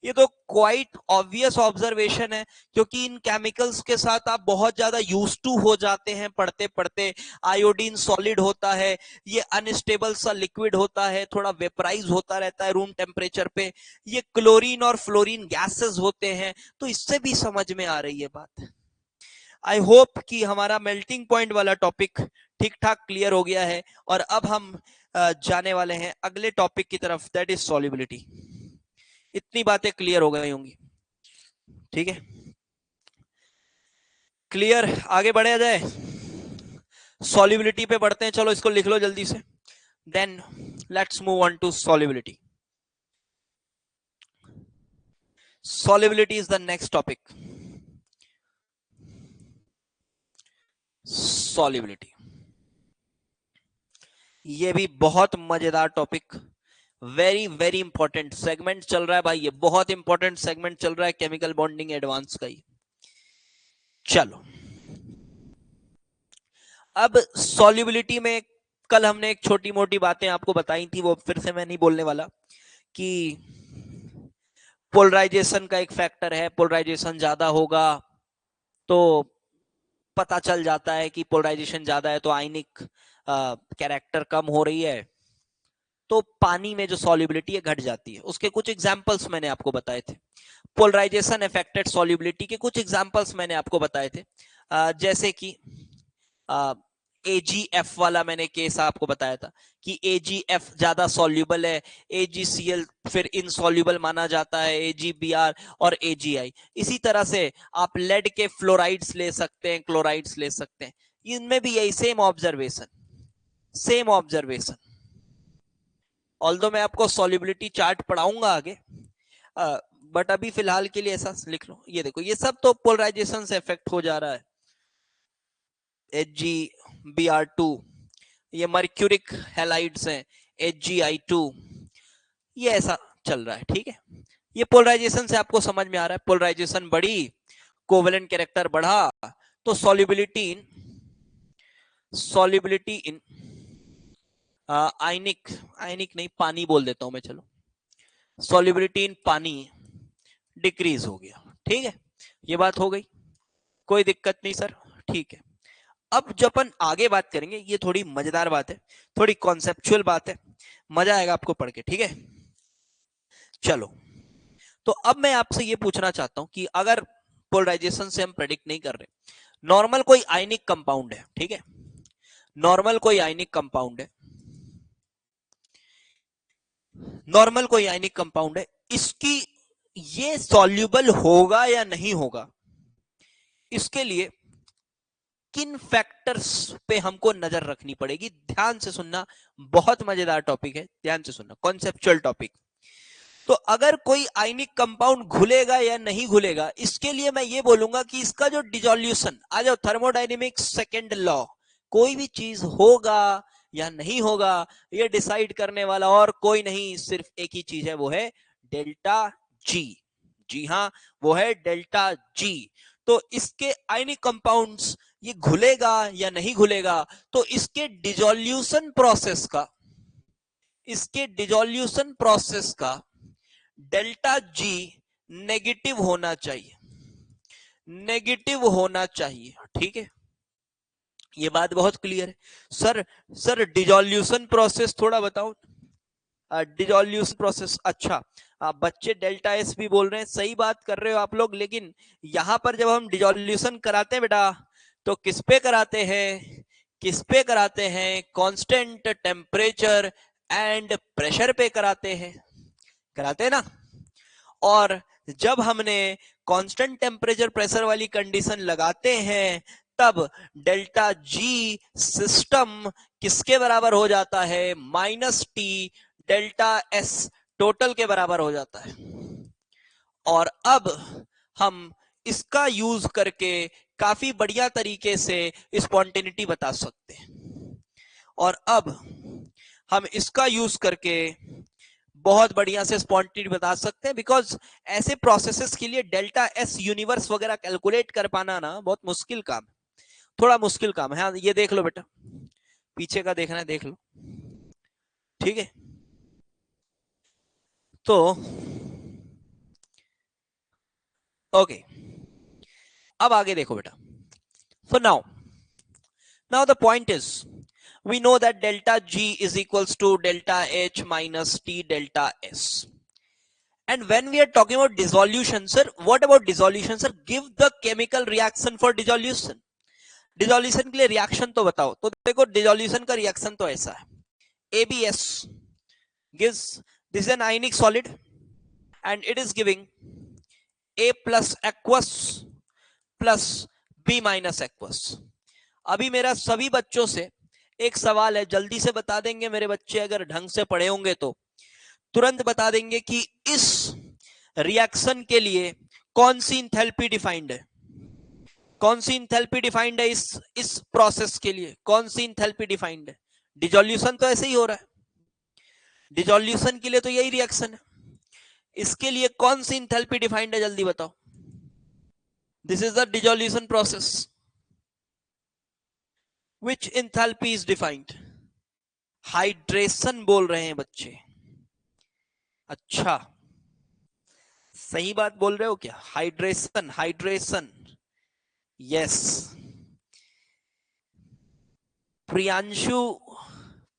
ये तो क्वाइट ऑब्वियस ऑब्जर्वेशन है, क्योंकि इन केमिकल्स के साथ आप बहुत ज्यादा यूज टू हो जाते हैं पढ़ते पढ़ते। आयोडीन सॉलिड होता है, ये अनस्टेबल सा लिक्विड होता है, थोड़ा वेपराइज होता रहता है रूम टेम्परेचर पे। ये क्लोरीन और फ्लोरीन गैसेस होते हैं, तो इससे भी समझ में आ रही है बात। आई होप कि हमारा मेल्टिंग पॉइंट वाला टॉपिक ठीक ठाक क्लियर हो गया है, और अब हम जाने वाले हैं अगले टॉपिक की तरफ, दैट इज सॉल्युबिलिटी। इतनी बातें क्लियर हो गई होंगी, ठीक है? क्लियर, आगे बढ़े जाए, सॉल्युबिलिटी पे बढ़ते हैं। चलो इसको लिख लो जल्दी से, then let's move on to solubility. Solubility is the next topic. Solubility, ये भी बहुत मजेदार topic, very very important segment चल रहा है भाई, ये बहुत इंपॉर्टेंट सेगमेंट चल रहा है केमिकल बॉन्डिंग एडवांस का ही। चलो, अब सॉल्युबिलिटी में कल हमने एक छोटी मोटी बातें आपको बताई थी, वो फिर से मैं नहीं बोलने वाला, कि पोलराइजेशन का एक फैक्टर है, पोलराइजेशन ज्यादा होगा तो पता चल जाता है कि पोलराइजेशन ज्यादा है तो आयनिक कैरेक्टर कम हो रही है, तो पानी में जो सॉल्युबिलिटी है घट जाती है। उसके कुछ एग्जांपल्स मैंने आपको बताए थे, पोलराइजेशन अफेक्टेड सॉल्युबिलिटी के कुछ एग्जांपल्स मैंने आपको बताए थे, जैसे कि AgF वाला मैंने केस आपको बताया था कि AgF ज्यादा सॉल्युबल है, AgCl फिर इनसॉल्युबल माना जाता है, AgBr और AgI। इसी तरह से आप लेड के फ्लोराइड्स ले सकते हैं, क्लोराइड्स ले सकते हैं, इनमें भी यही same observation, same observation. Although मैं आपको सॉल्युबिलिटी चार्ट पढ़ाऊंगा आगे, बट अभी फिलहाल के लिए ऐसा लिख लो। ये देखो, ये सब तो पोलराइजेशन से इफेक्ट हो जा रहा है। HgBr2, ये मर्क्यूरिक हैलाइड्स हैं, HgI2, ये ऐसा चल रहा है, ठीक है। ये पोलराइजेशन से आपको समझ में आ रहा है, पोलराइजेशन बढ़ी, कोवेलेंट कैरेक्टर बढ़ा, तो सॉल्युबिलिटी इन आयनिक, आयनिक नहीं पानी बोल देता हूं मैं, चलो सॉल्युबिलिटी इन पानी डिक्रीज हो गया, ठीक है। ये बात हो गई, कोई दिक्कत नहीं सर, ठीक है। अब जब अपन आगे बात करेंगे, ये थोड़ी मजेदार बात है, थोड़ी कॉन्सेप्चुअल बात है, मजा आएगा आपको पढ़ के, ठीक है। चलो, तो अब मैं आपसे ये पूछना चाहता हूं कि अगर पोलराइजेशन से हम प्रेडिक्ट नहीं कर रहे, नॉर्मल कोई आयनिक कंपाउंड है, ठीक है, नॉर्मल कोई आयनिक कंपाउंड है, नॉर्मल कोई आयनिक कंपाउंड है, इसकी ये सॉल्युबल होगा या नहीं होगा, इसके लिए किन फैक्टर्स पे हमको नजर रखनी पड़ेगी? ध्यान से सुनना, बहुत मजेदार टॉपिक है, ध्यान से सुनना, कॉन्सेप्चुअल टॉपिक। तो अगर कोई आयनिक कंपाउंड घुलेगा या नहीं घुलेगा, इसके लिए मैं ये बोलूंगा कि इसका जो डिसोल्यूशन, आ जाओ थर्मोडायनेमिक्स सेकेंड लॉ, कोई भी चीज होगा या नहीं होगा ये डिसाइड करने वाला और कोई नहीं, सिर्फ एक ही चीज है, वो है डेल्टा जी। जी हां, वो है डेल्टा जी। तो इसके आयनिक कंपाउंड्स ये घुलेगा या नहीं घुलेगा, तो इसके डिसोल्यूशन प्रोसेस का डेल्टा जी नेगेटिव होना चाहिए, नेगेटिव होना चाहिए। ठीक है, ये बात बहुत क्लियर है। सर डिसोल्यूशन प्रोसेस थोड़ा बताओ। डिसोल्यूशन प्रोसेस, अच्छा आप बच्चे डेल्टा एस भी बोल रहे हैं, सही बात कर रहे हो आप लोग, लेकिन यहां पर जब हम डिसोल्यूशन कराते हैं बेटा, तो किस पे कराते हैं? किस पे कराते हैं? कांस्टेंट टेम्परेचर एंड प्रेशर पे कराते हैं ना। और जब हमने कांस्टेंट टेम्परेचर प्रेशर वाली कंडीशन लगाते हैं, तब डेल्टा जी सिस्टम किसके बराबर हो जाता है? Minus T delta S total के बराबर हो जाता है। और अब हम इसका यूज करके काफी बढ़िया तरीके से स्पॉन्टेनिटी बता सकते हैं। और अब हम इसका यूज करके बहुत बढ़िया से स्पॉन्टेनिटी बता सकते हैं, बिकॉज ऐसे प्रोसेसेस के लिए डेल्टा एस यूनिवर्स वगैरह कैलकुलेट कर पाना ना बहुत मुश्किल काम है, थोड़ा मुश्किल काम है। हाँ, ये देख लो बेटा, पीछे का देखना है, देख लो। ठीक है, तो ओके, अब आगे देखो बेटा। So now the point is, we know that delta G is equals to delta H minus T delta S. And when we are talking about dissolution, sir, what about dissolution, sir? Give the chemical reaction for dissolution. Dissolution के लिए reaction तो बताओ। तो देखो dissolution का reaction तो ऐसा है, ABS gives, this is an ionic solid and it is giving A plus aqueous plus B minus aqueous. अभी मेरा सभी बच्चों से एक सवाल है, जल्दी से बता देंगे मेरे बच्चे, अगर ढंग से पढ़े होंगे तो तुरंत बता देंगे कि इस रिएक्शन के लिए कौन सी इंथैल्पी डिफाइंड है? कौन सी इंथैल्पी डिफाइंड है इस प्रोसेस के लिए? कौन सी इंथैल्पी डिफाइंड है? डिसोल्यूशन तो ऐसे ही हो रहा है, डिसोल्यूशन के लिए तो यही रिएक्शन है, इसके लिए कौन सी इंथैल्पी डिफाइंड है? जल्दी बताओ। This is the dissolution process. Which enthalpy is defined? Hydration बोल रहे हैं बच्चे। अच्छा, सही बात बोल रहे हो क्या? Hydration, hydration, yes.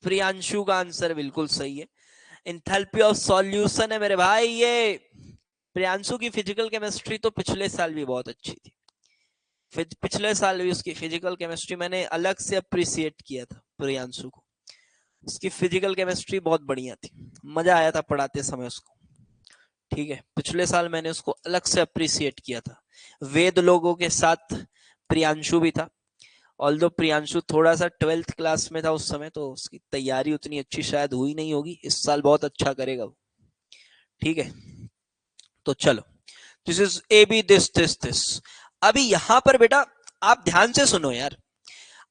प्रियांशु का आंसर बिल्कुल सही है, एंथैल्पी ऑफ सॉल्यूशन है मेरे भाई। ये प्रियांशु की फिजिकल केमिस्ट्री तो पिछले साल भी बहुत अच्छी थी, पिछले साल भी उसकी फिजिकल केमिस्ट्री मैंने अलग से अप्रिशिएट किया था प्रियांशु को, उसकी फिजिकल केमिस्ट्री बहुत बढ़िया थी, मजा आया था पढ़ाते समय उसको। ठीक है, पिछले साल मैंने उसको अलग से अप्रिशिएट किया था। वेद लोगों के साथ प्रियांशु भी था, ऑल्दो प्रियांशु थोड़ा सा 12th क्लास में था उस समय, तो उसकी तैयारी उतनी अच्छी शायद हुई नहीं होगी, इस साल बहुत अच्छा करेगा वो। ठीक है, तो चलो, this is A B this. अभी यहां पर बेटा आप ध्यान से सुनो यार,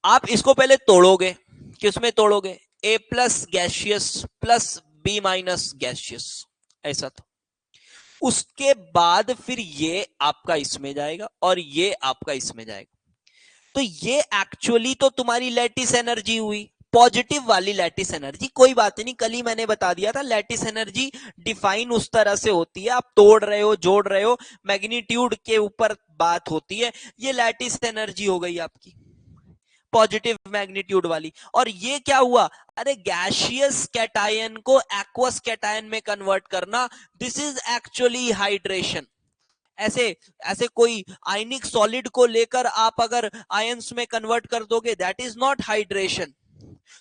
आप इसको पहले तोड़ोगे, किसमें तोड़ोगे? A plus gaseous plus B minus gaseous, ऐसा था। उसके बाद फिर ये आपका इसमें जाएगा और ये आपका इसमें जाएगा। तो ये एक्चुअली तो तुम्हारी लैटिस एनर्जी हुई, पॉजिटिव वाली लैटिस एनर्जी। कोई बात नहीं, कल ही मैंने बता दिया था, लैटिस एनर्जी डिफाइन उस तरह से होती है, आप तोड़ रहे हो, जोड़ रहे हो, मैग्नीट्यूड के ऊपर बात होती है। ये लैटिस एनर्जी हो गई आपकी पॉजिटिव मैग्नीट्यूड वाली। और ये क्या हुआ? अरे गैसियस कैटायन को एक्वस कैटायन में कन्वर्ट करना, दिस इज एक्चुअली हाइड्रेशन। ऐसे कोई आयनिक सॉलिड को लेकर आप अगर आयंस में कन्वर्ट कर दोगे, that is not hydration.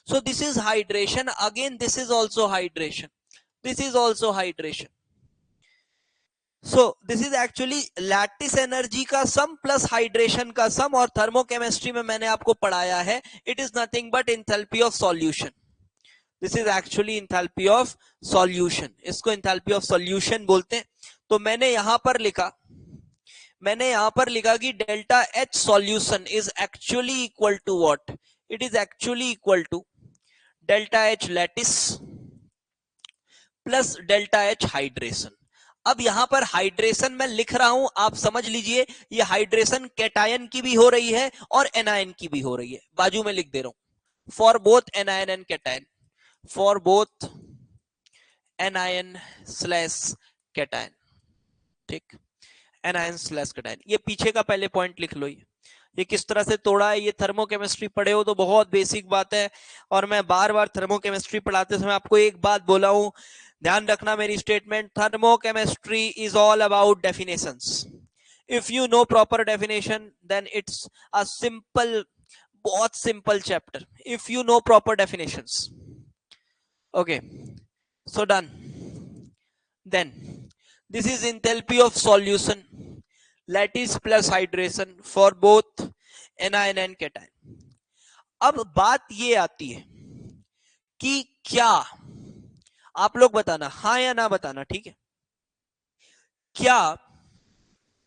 So this is hydration, again this is also hydration, this is also hydration. So this is actually lattice energy का सम प्लस हाइड्रेशन का सम, और थर्मोकेमिस्ट्री में मैंने आपको पढ़ाया है it is nothing but enthalpy of solution. This is actually enthalpy of solution, इसको एंथैल्पी ऑफ सॉल्यूशन बोलते हैं. तो मैंने यहां पर लिखा कि delta H solution is actually equal to what, it is actually equal to delta H lattice plus delta H hydration. अब यहां पर हाइड्रेशन मैं लिख रहा हूं, आप समझ लीजिए ये हाइड्रेशन कैटायन की भी हो रही है और एनायन की भी हो रही है. बाजू में लिख दे रहा हूं, for both anion and cation, for both anion slash cation. ठीक, एनायन स्लैश कैटायन. ये पीछे का पहले पॉइंट लिख लो, ये किस तरह से तोड़ा है. ये थर्मोकेमिस्ट्री पढ़े हो तो बहुत बेसिक बात है, और मैं बार बार थर्मोकेमिस्ट्री पढ़ाते समय आपको एक बात बोला हूं, ध्यान रखना मेरी statement. Thermochemistry is all about definitions. If you know proper definition then it's a simple, बहुत simple chapter. If you know proper definitions. Okay, so done. Then this is enthalpy of solution, lattice plus hydration for both anion and cation. अब बात ये आती है कि क्या, आप लोग बताना हाँ या ना बताना, ठीक है. क्या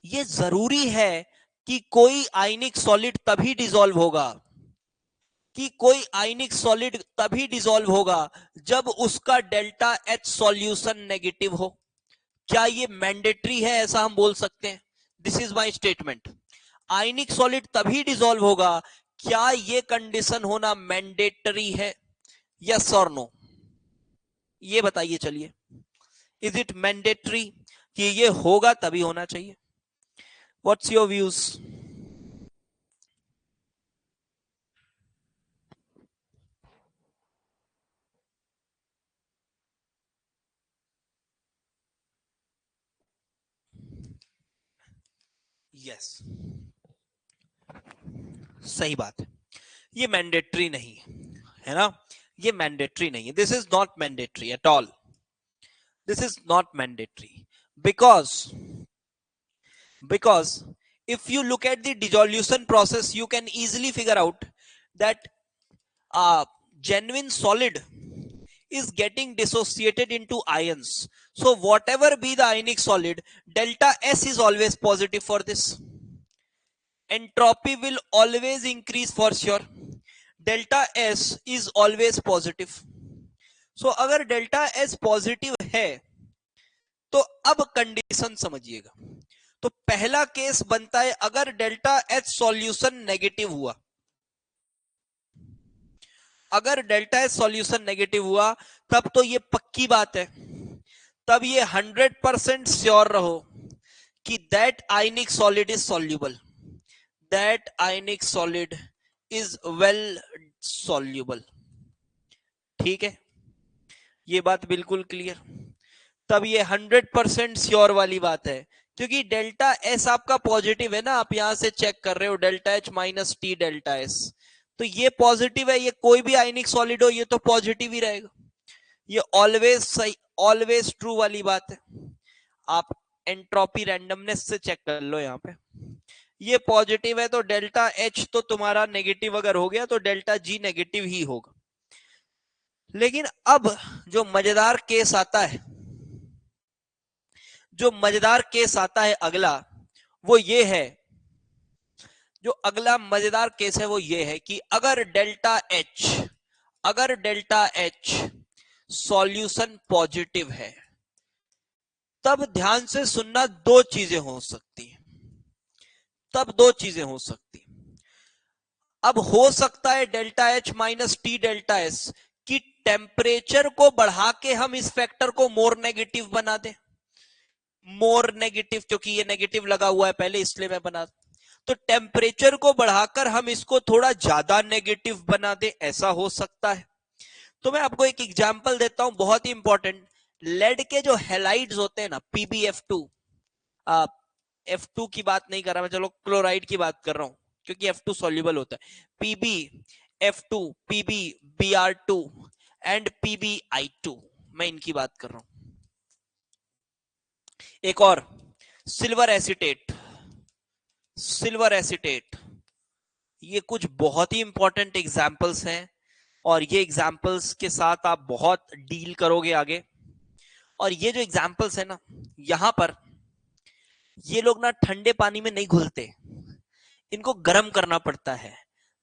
ये जरूरी है कि कोई आयनिक सॉलिड तभी डिसॉल्व होगा, कि कोई आयनिक सॉलिड तभी डिसॉल्व होगा जब उसका डेल्टा एच सॉल्यूशन नेगेटिव हो? क्या ये मैंडेटरी है, ऐसा हम बोल सकते हैं? This is my statement. Ionic solid तभी डिसॉल्व होगा, क्या ये कंडीशन होना मैंडेटरी है? यस और नो, ये बताइए. चलिए, इज इट मैंडेटरी कि ये होगा तभी होना चाहिए? What's your views? यस, सही बात है, ये मैंडेटरी नहीं है ना, ये मैंडेटरी नहीं है. This is not mandatory at all. This is not mandatory because if you look at the dissolution process, you can easily figure out that a genuine solid is getting dissociated into ions. So whatever be the ionic solid, delta S is always positive for this. Entropy will always increase for sure. Delta S is always positive. So अगर delta S positive है तो अब कंडीशन समझिएगा. तो पहला केस बनता है अगर डेल्टा एच सॉल्यूशन नेगेटिव हुआ, अगर डेल्टा एच सॉल्यूशन नेगेटिव हुआ तब तो ये पक्की बात है, तब ये 100% श्योर रहो कि that ionic solid is soluble, that ionic solid is well soluble. ठीक है, ये बात बिल्कुल क्लियर. तब ये 100% श्योर वाली बात है, क्योंकि डेल्टा एस आपका पॉजिटिव है ना, आप यहां से चेक कर रहे हो delta H minus T delta S, तो ये पॉजिटिव है. ये कोई भी आयनिक सॉलिड हो ये तो पॉजिटिव ही रहेगा. ये ऑलवेज सही, ऑलवेज ट्रू वाली बात है. आप एंट्रोपी रैंडमनेस से चेक कर लो, यहाँ पे ये पॉजिटिव है तो डेल्टा एच तो तुम्हारा नेगेटिव अगर हो गया तो डेल्टा जी नेगेटिव ही होगा. लेकिन अब जो मजेदार केस आता है, जो मजेदार केस आता है अगला, वो ये है, जो अगला मजेदार केस है वो ये है कि अगर डेल्टा एच सॉल्यूशन पॉजिटिव है, तब ध्यान से सुनना, दो चीजें हो सकती हैं. तब दो चीजें हो सकती. अब हो सकता है delta H minus T delta S की टेम्परेचर को बढ़ा के हम इस फैक्टर को मोर नेगेटिव बना दें. मोर नेगेटिव, क्योंकि ये नेगेटिव लगा हुआ है पहले इसलिए मैं बना, तो टेम्परेचर को बढ़ाकर हम इसको थोड़ा ज्यादा नेगेटिव बना दें, ऐसा हो सकता है. तो मैं आपको एक एग्जांपल देता हूं, बहुत ही इंपॉर्टेंट. लेड के जो हेलाइड्स होते हैं ना, PbF2, F2 की बात नहीं कर रहा मैं, चलो क्लोराइड की बात कर रहा हूं क्योंकि F2 सॉल्युबल होता है. PbF2, PbBr2 एंड PbI2, मैं इनकी बात कर रहा हूं. एक और सिल्वर एसिटेट, सिल्वर एसिटेट, ये कुछ बहुत ही इंपॉर्टेंट एग्जाम्पल्स हैं और ये एग्जाम्पल्स के साथ आप बहुत डील करोगे आगे। और ये जो एग्जाम्पल्स है ना, यहां पर ये लोग ना ठंडे पानी में नहीं घुलते, इनको गर्म करना पड़ता है।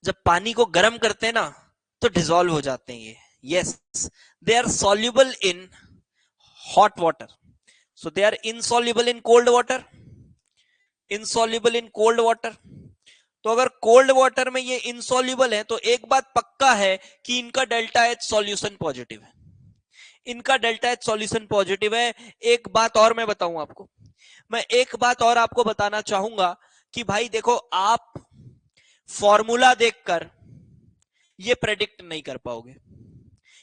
जब पानी को गर्म करते हैं ना तो डिसॉल्व हो जाते हैं ये। Yes, they are soluble in hot water, so they are insoluble in cold water, insoluble in cold water. तो अगर कोल्ड वाटर में ये इनसॉल्युबल है तो एक बात पक्का है कि इनका डेल्टा एच सॉल्यूशन पॉजिटिव है, इनका डेल्टा एच सॉल्यूशन पॉजिटिव है। एक बात और मैं बताऊं आपको, मैं एक बात और आपको बताना चाहूंगा कि भाई देखो, आप फॉर्मूला देखकर ये प्रेडिक्ट नहीं कर पाओगे,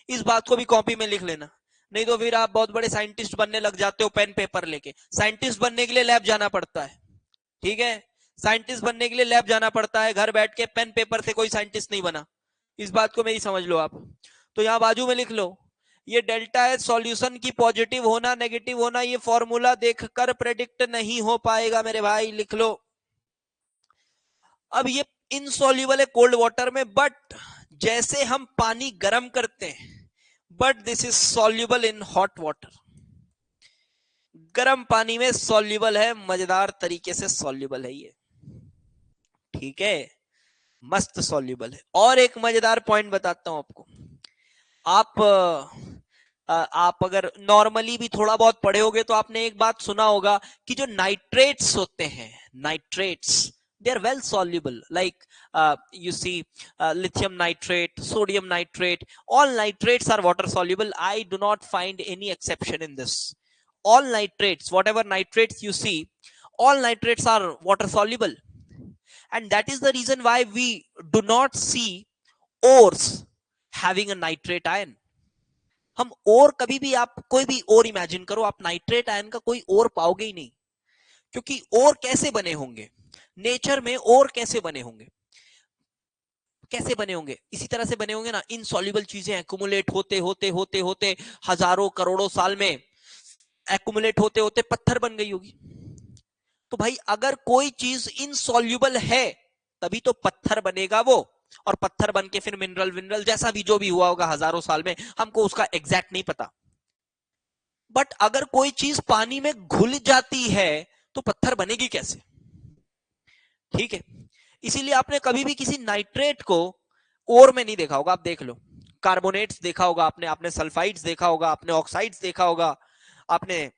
इस बात को भी कॉपी में लिख लेना, नहीं तो फिर आप बहुत बड़े साइंटिस्ट बनने लग जाते हो पेन पेपर लेके। साइंटिस्ट बनने के लिए लैब जाना पड़ता है, ठीक है, साइंटिस्ट बनने के लिए लैब जाना पड़ता है, घर बैठ के पेन पेपर से कोई साइंटिस्ट नहीं बना, इस बात को मेरी समझ लो आप। तो यहां बाजू में लिख लो, ये डेल्टा एच सॉल्यूशन की पॉजिटिव होना नेगेटिव होना ये फॉर्मूला देखकर प्रेडिक्ट नहीं हो पाएगा मेरे भाई, लिख लो। अब ये इनसॉल्युबल है कोल्ड वाटर में, बट जैसे हम पानी गर्म करते हैं, but this is soluble in hot water, गर्म पानी में सॉल्युबल है, मजेदार तरीके से सॉल्युबल है ये, ठीक है, मस्त सॉल्युबल है। और एक मजेदार पॉइंट बताता हूं आपको, आप अगर नॉर्मली भी थोड़ा बहुत पढ़े होगे तो आपने एक बात सुना होगा कि जो नाइट्रेट्स होते हैं, nitrates, they are well soluble, like you see lithium nitrate, sodium nitrate, all nitrates are water soluble. I do not find any exception in this. All nitrates, whatever nitrates you see, all nitrates are water soluble, and that is the reason why we do not see ores having a nitrate ion. हम और कभी भी, आप कोई भी और इमेजिन करो, आप नाइट्रेट आयन का कोई और पाओगे ही नहीं, क्योंकि और कैसे बने होंगे नेचर में, और कैसे बने होंगे, कैसे बने होंगे, इसी तरह से बने होंगे ना, इनसॉल्युबल चीजें एक्युमुलेट होते होते होते होते हजारों करोड़ों साल में एक्युमुलेट होते होते पत्थर बन गई होगी। तो भाई अगर कोई चीज इनसॉल्युबल है तभी तो पत्थर बनेगा वो, और पत्थर बन के फिर मिनरल विनरल जैसा भी जो भी हुआ होगा हजारों साल में, हमको उसका एग्जैक्ट नहीं पता। बट अगर कोई चीज पानी में घुल जाती है तो पत्थर बनेगी कैसे, ठीक है। इसीलिए आपने कभी भी किसी नाइट्रेट को ओर में नहीं देखा होगा, आप देख लो, कार्बोनेट्स देखा होगा आपने, आपने सल्फाइड्स देखा होगा, आपने ऑक्साइड्स देखा होगा, आपने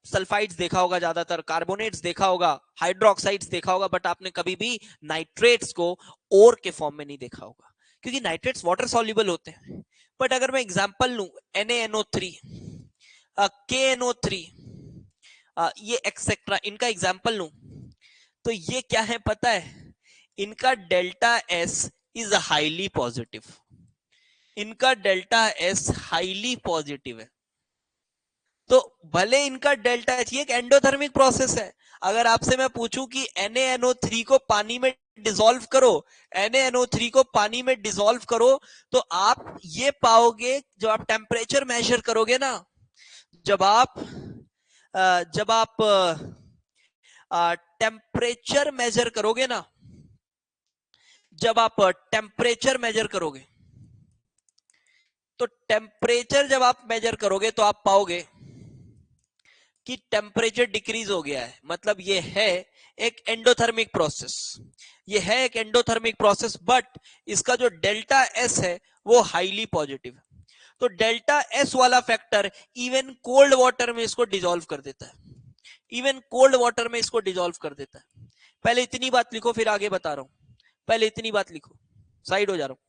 सल्फाइड्स देखा होगा, ज्यादातर कार्बोनेट्स देखा होगा, हाइड्रोक्साइड्स देखा होगा, बट आपने कभी भी नाइट्रेट्स को ओर के फॉर्म में नहीं देखा होगा, क्योंकि नाइट्रेट्स वाटर सॉल्युबल होते हैं। बट अगर मैं एग्जांपल लूं NaNO3, KNO3, ये एक्सेट्रा, इनका एग्जांपल लूं तो ये क्या है पता है, इनका delta S is highly positive, इनका डेल्टा एस हाईली पॉजिटिव है। तो भले इनका डेल्टा एच, ये एक एंडोथर्मिक प्रोसेस है। अगर आपसे मैं पूछूं कि NaNO3 को पानी में डिसॉल्व करो, NaNO3 को पानी में डिसॉल्व करो, तो आप ये पाओगे, जब आप टेम्परेचर मेजर करोगे ना, जब आप टेम्परेचर मेजर करोगे ना, जब आप टेम्परेचर मेजर करोगे, तो टेम्परेचर जब आप मेजर करोगे तो आप पाओगे कि टेम्परेचर डिक्रीज हो गया है, मतलब ये है एक एंडोथर्मिक प्रोसेस, ये है एक एंडोथर्मिक प्रोसेस, बट इसका जो डेल्टा एस है वो हाईली पॉजिटिव है। तो डेल्टा एस वाला फैक्टर इवन कोल्ड वाटर में इसको डिसॉल्व कर देता है, इवन कोल्ड वाटर में इसको डिसॉल्व कर देता है। पहले इतनी बात लिखो फिर आगे बता रहा हूं, पहले इतनी बात लिखो, साइड हो जा रहा हूं।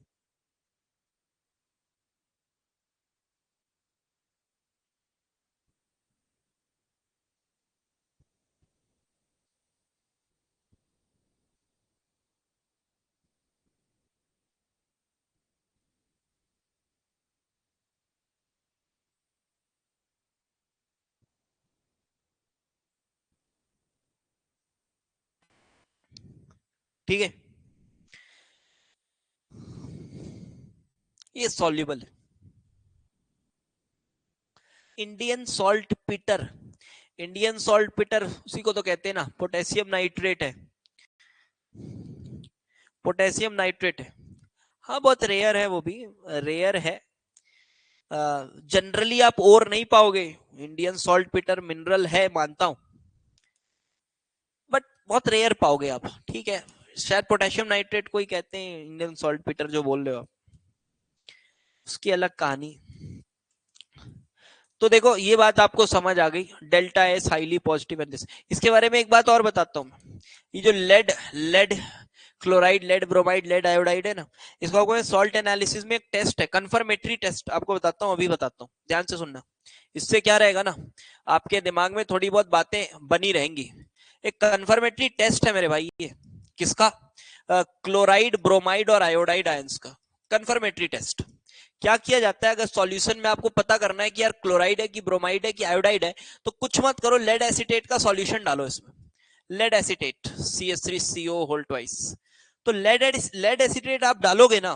ठीक है, ये सॉल्युबल है। Indian salt Peter, Indian salt पिटर उसी को तो कहते हैं ना, पोटेशियम नाइट्रेट है, पोटेशियम नाइट्रेट है। हाँ बहुत रेयर है, वो भी रेयर है। जनरली आप और नहीं पाओगे, इंडियन सॉल्ट पिटर मिनरल है मानता हूं, बट बहुत रेयर पाओगे आप। ठीक है, शायद पोटेशियम नाइट्रेट को ही कहते हैं इंडियन सॉल्ट पिटर जो बोल रहे हो आप, उसकी अलग कहानी। तो देखो ये बात आपको समझ आ गई, delta S highly positive and this. इसके बारे में एक बात और बताता हूँ, ये जो lead lead chloride, lead bromide, lead iodide है ना, इसको आपको सॉल्ट एनालिसिस में एक टेस्ट है, कंफर्मेटरी टेस्ट, आपको बताता हूँ, अभी बताता हूँ, ध्यान से सुनना। इससे क्या रहेगा ना, आपके दिमाग में थोड़ी बहुत बातें बनी रहेंगी। एक कंफर्मेटरी टेस्ट है मेरे भाई, ये किसका, क्लोराइड, ब्रोमाइड और आयोडाइड आयंस का कंफर्मेटरी टेस्ट। क्या किया जाता है, अगर सॉल्यूशन में आपको पता करना है कि यार क्लोराइड है कि ब्रोमाइड है कि आयोडाइड है, तो कुछ मत करो, लेड एसीटेट का सॉल्यूशन डालो इसमें, lead acetate CH3CO whole twice. तो लेड एसीटेट आप डालोगे ना,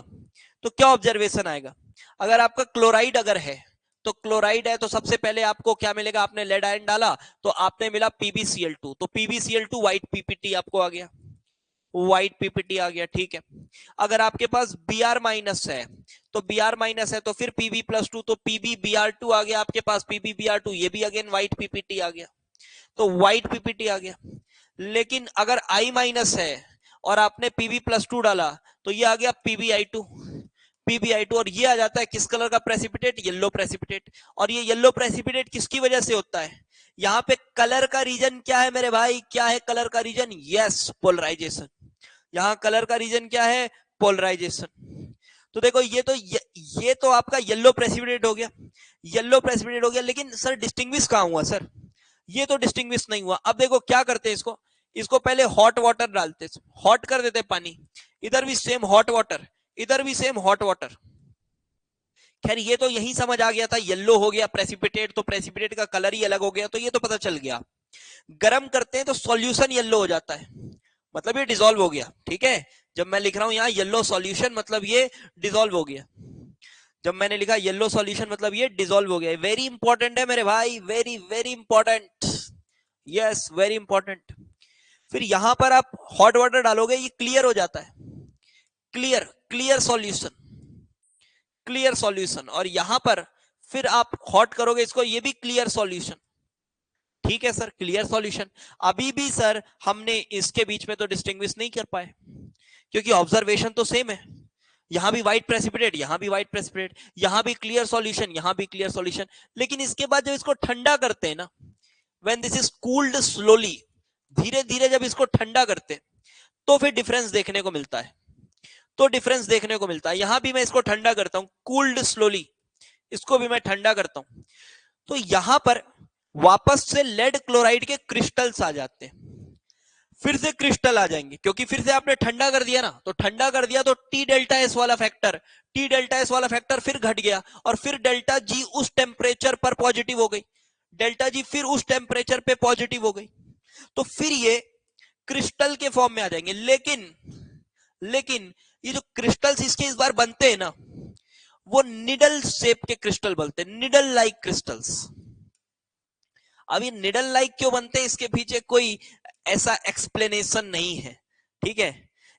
तो क्या ऑब्जर्वेशन आएगा, अगर आपका क्लोराइड अगर है, तो क्लोराइड है तो सबसे पहले आपको क्या मिलेगा, आपने लेड आयन डाला तो आपने मिला PbCl2, तो PbCl2 व्हाइट पीपीटी आपको आ गया, व्हाइट पीपीटी आ गया। ठीक है, अगर आपके पास Br माइनस है, तो Br माइनस है तो फिर Pb+2, तो PbBr2 आ गया आपके पास, PbBr2 ये भी अगेन व्हाइट पीपीटी आ गया, तो व्हाइट पीपीटी आ गया। लेकिन अगर I माइनस है और आपने Pb+2 डाला, तो ये आ गया PbI2, PbI2, और ये आ जाता है किस कलर का प्रेसिपिटेट, येलो प्रेसिपिटेट। और ये येलो प्रेसिपिटेट किसकी वजह से होता है, यहाँ पे कलर का रीजन क्या है मेरे भाई, क्या है कलर का रीजन, यस पोलराइजेशन। यहाँ कलर का रीजन क्या है, पोलराइजेशन। तो देखो ये तो आपका येलो प्रेसिपिटेट हो गया, येलो प्रेसिपिटेट हो गया, लेकिन सर डिस्टिंग्विश कहाँ हुआ सर, ये तो डिस्टिंग्विश नहीं हुआ। अब देखो क्या करते हैं इसको, इसको पहले हॉट वाटर डालते, हॉट कर देते पानी, इधर भी सेम हॉट वाटर, इधर भी सेम हॉट वाटर। खैर ये तो यही समझ आ गया था, येलो हो गया प्रेसिपिटेट, तो प्रेसिपिटेट का कलर ही अलग हो गया, तो ये तो पता चल गया। गर्म करते हैं तो सॉल्यूशन येलो हो जाता है, मतलब ये डिसॉल्व हो गया। ठीक है, जब मैं लिख रहा हूं यहाँ येलो सॉल्यूशन, मतलब ये डिसॉल्व हो गया। जब मैंने लिखा येलो सॉल्यूशन, मतलब ये डिसॉल्व हो गया। वेरी इंपॉर्टेंट है मेरे भाई, very very important, yes very important. फिर यहां पर आप हॉट वाटर डालोगे, ये क्लियर हो जाता है, clear clear solution, clear solution. और यहां पर फिर आप हॉट करोगे इसको, ये भी क्लियर सॉल्यूशन। ठीक है सर, क्लियर सॉल्यूशन। अभी भी सर हमने इसके बीच में तो डिस्टिंग्विश नहीं कर पाए, क्योंकि ऑब्जर्वेशन तो सेम है, यहां भी व्हाइट प्रेसिपिटेट, यहां भी व्हाइट प्रेसिपिटेट, यहां भी क्लियर सॉल्यूशन, यहां भी क्लियर सॉल्यूशन। लेकिन इसके बाद जब इसको ठंडा करते हैं ना, when this is cooled slowly, धीरे धीरे जब इसको ठंडा करते हैं, तो फिर डिफरेंस देखने को मिलता है, तो डिफरेंस देखने को मिलता है। यहां भी मैं इसको ठंडा करता हूं, कूल्ड स्लोली, इसको भी मैं ठंडा करता हूं, तो यहां पर वापस से लेड क्लोराइड के क्रिस्टल्स आ जाते हैं, फिर से क्रिस्टल आ जाएंगे, क्योंकि फिर से आपने ठंडा कर दिया ना, तो ठंडा कर दिया तो टी डेल्टा एस वाला फैक्टर, टी डेल्टा एस वाला फैक्टर फिर घट गया, और फिर डेल्टा जी उस टेम्परेचर पर पॉजिटिव हो गई, डेल्टा जी फिर उस टेम्परेचर पे पॉजिटिव हो गई, तो फिर ये क्रिस्टल के फॉर्म में आ जाएंगे। लेकिन लेकिन ये जो क्रिस्टल्स इसके इस बार बनते हैं ना, वो निडल शेप के क्रिस्टल बनते हैं, निडल लाइक क्रिस्टल्स। अब ये निडल लाइक क्यों बनते हैं, इसके पीछे कोई ऐसा एक्सप्लेनेशन नहीं है। ठीक है,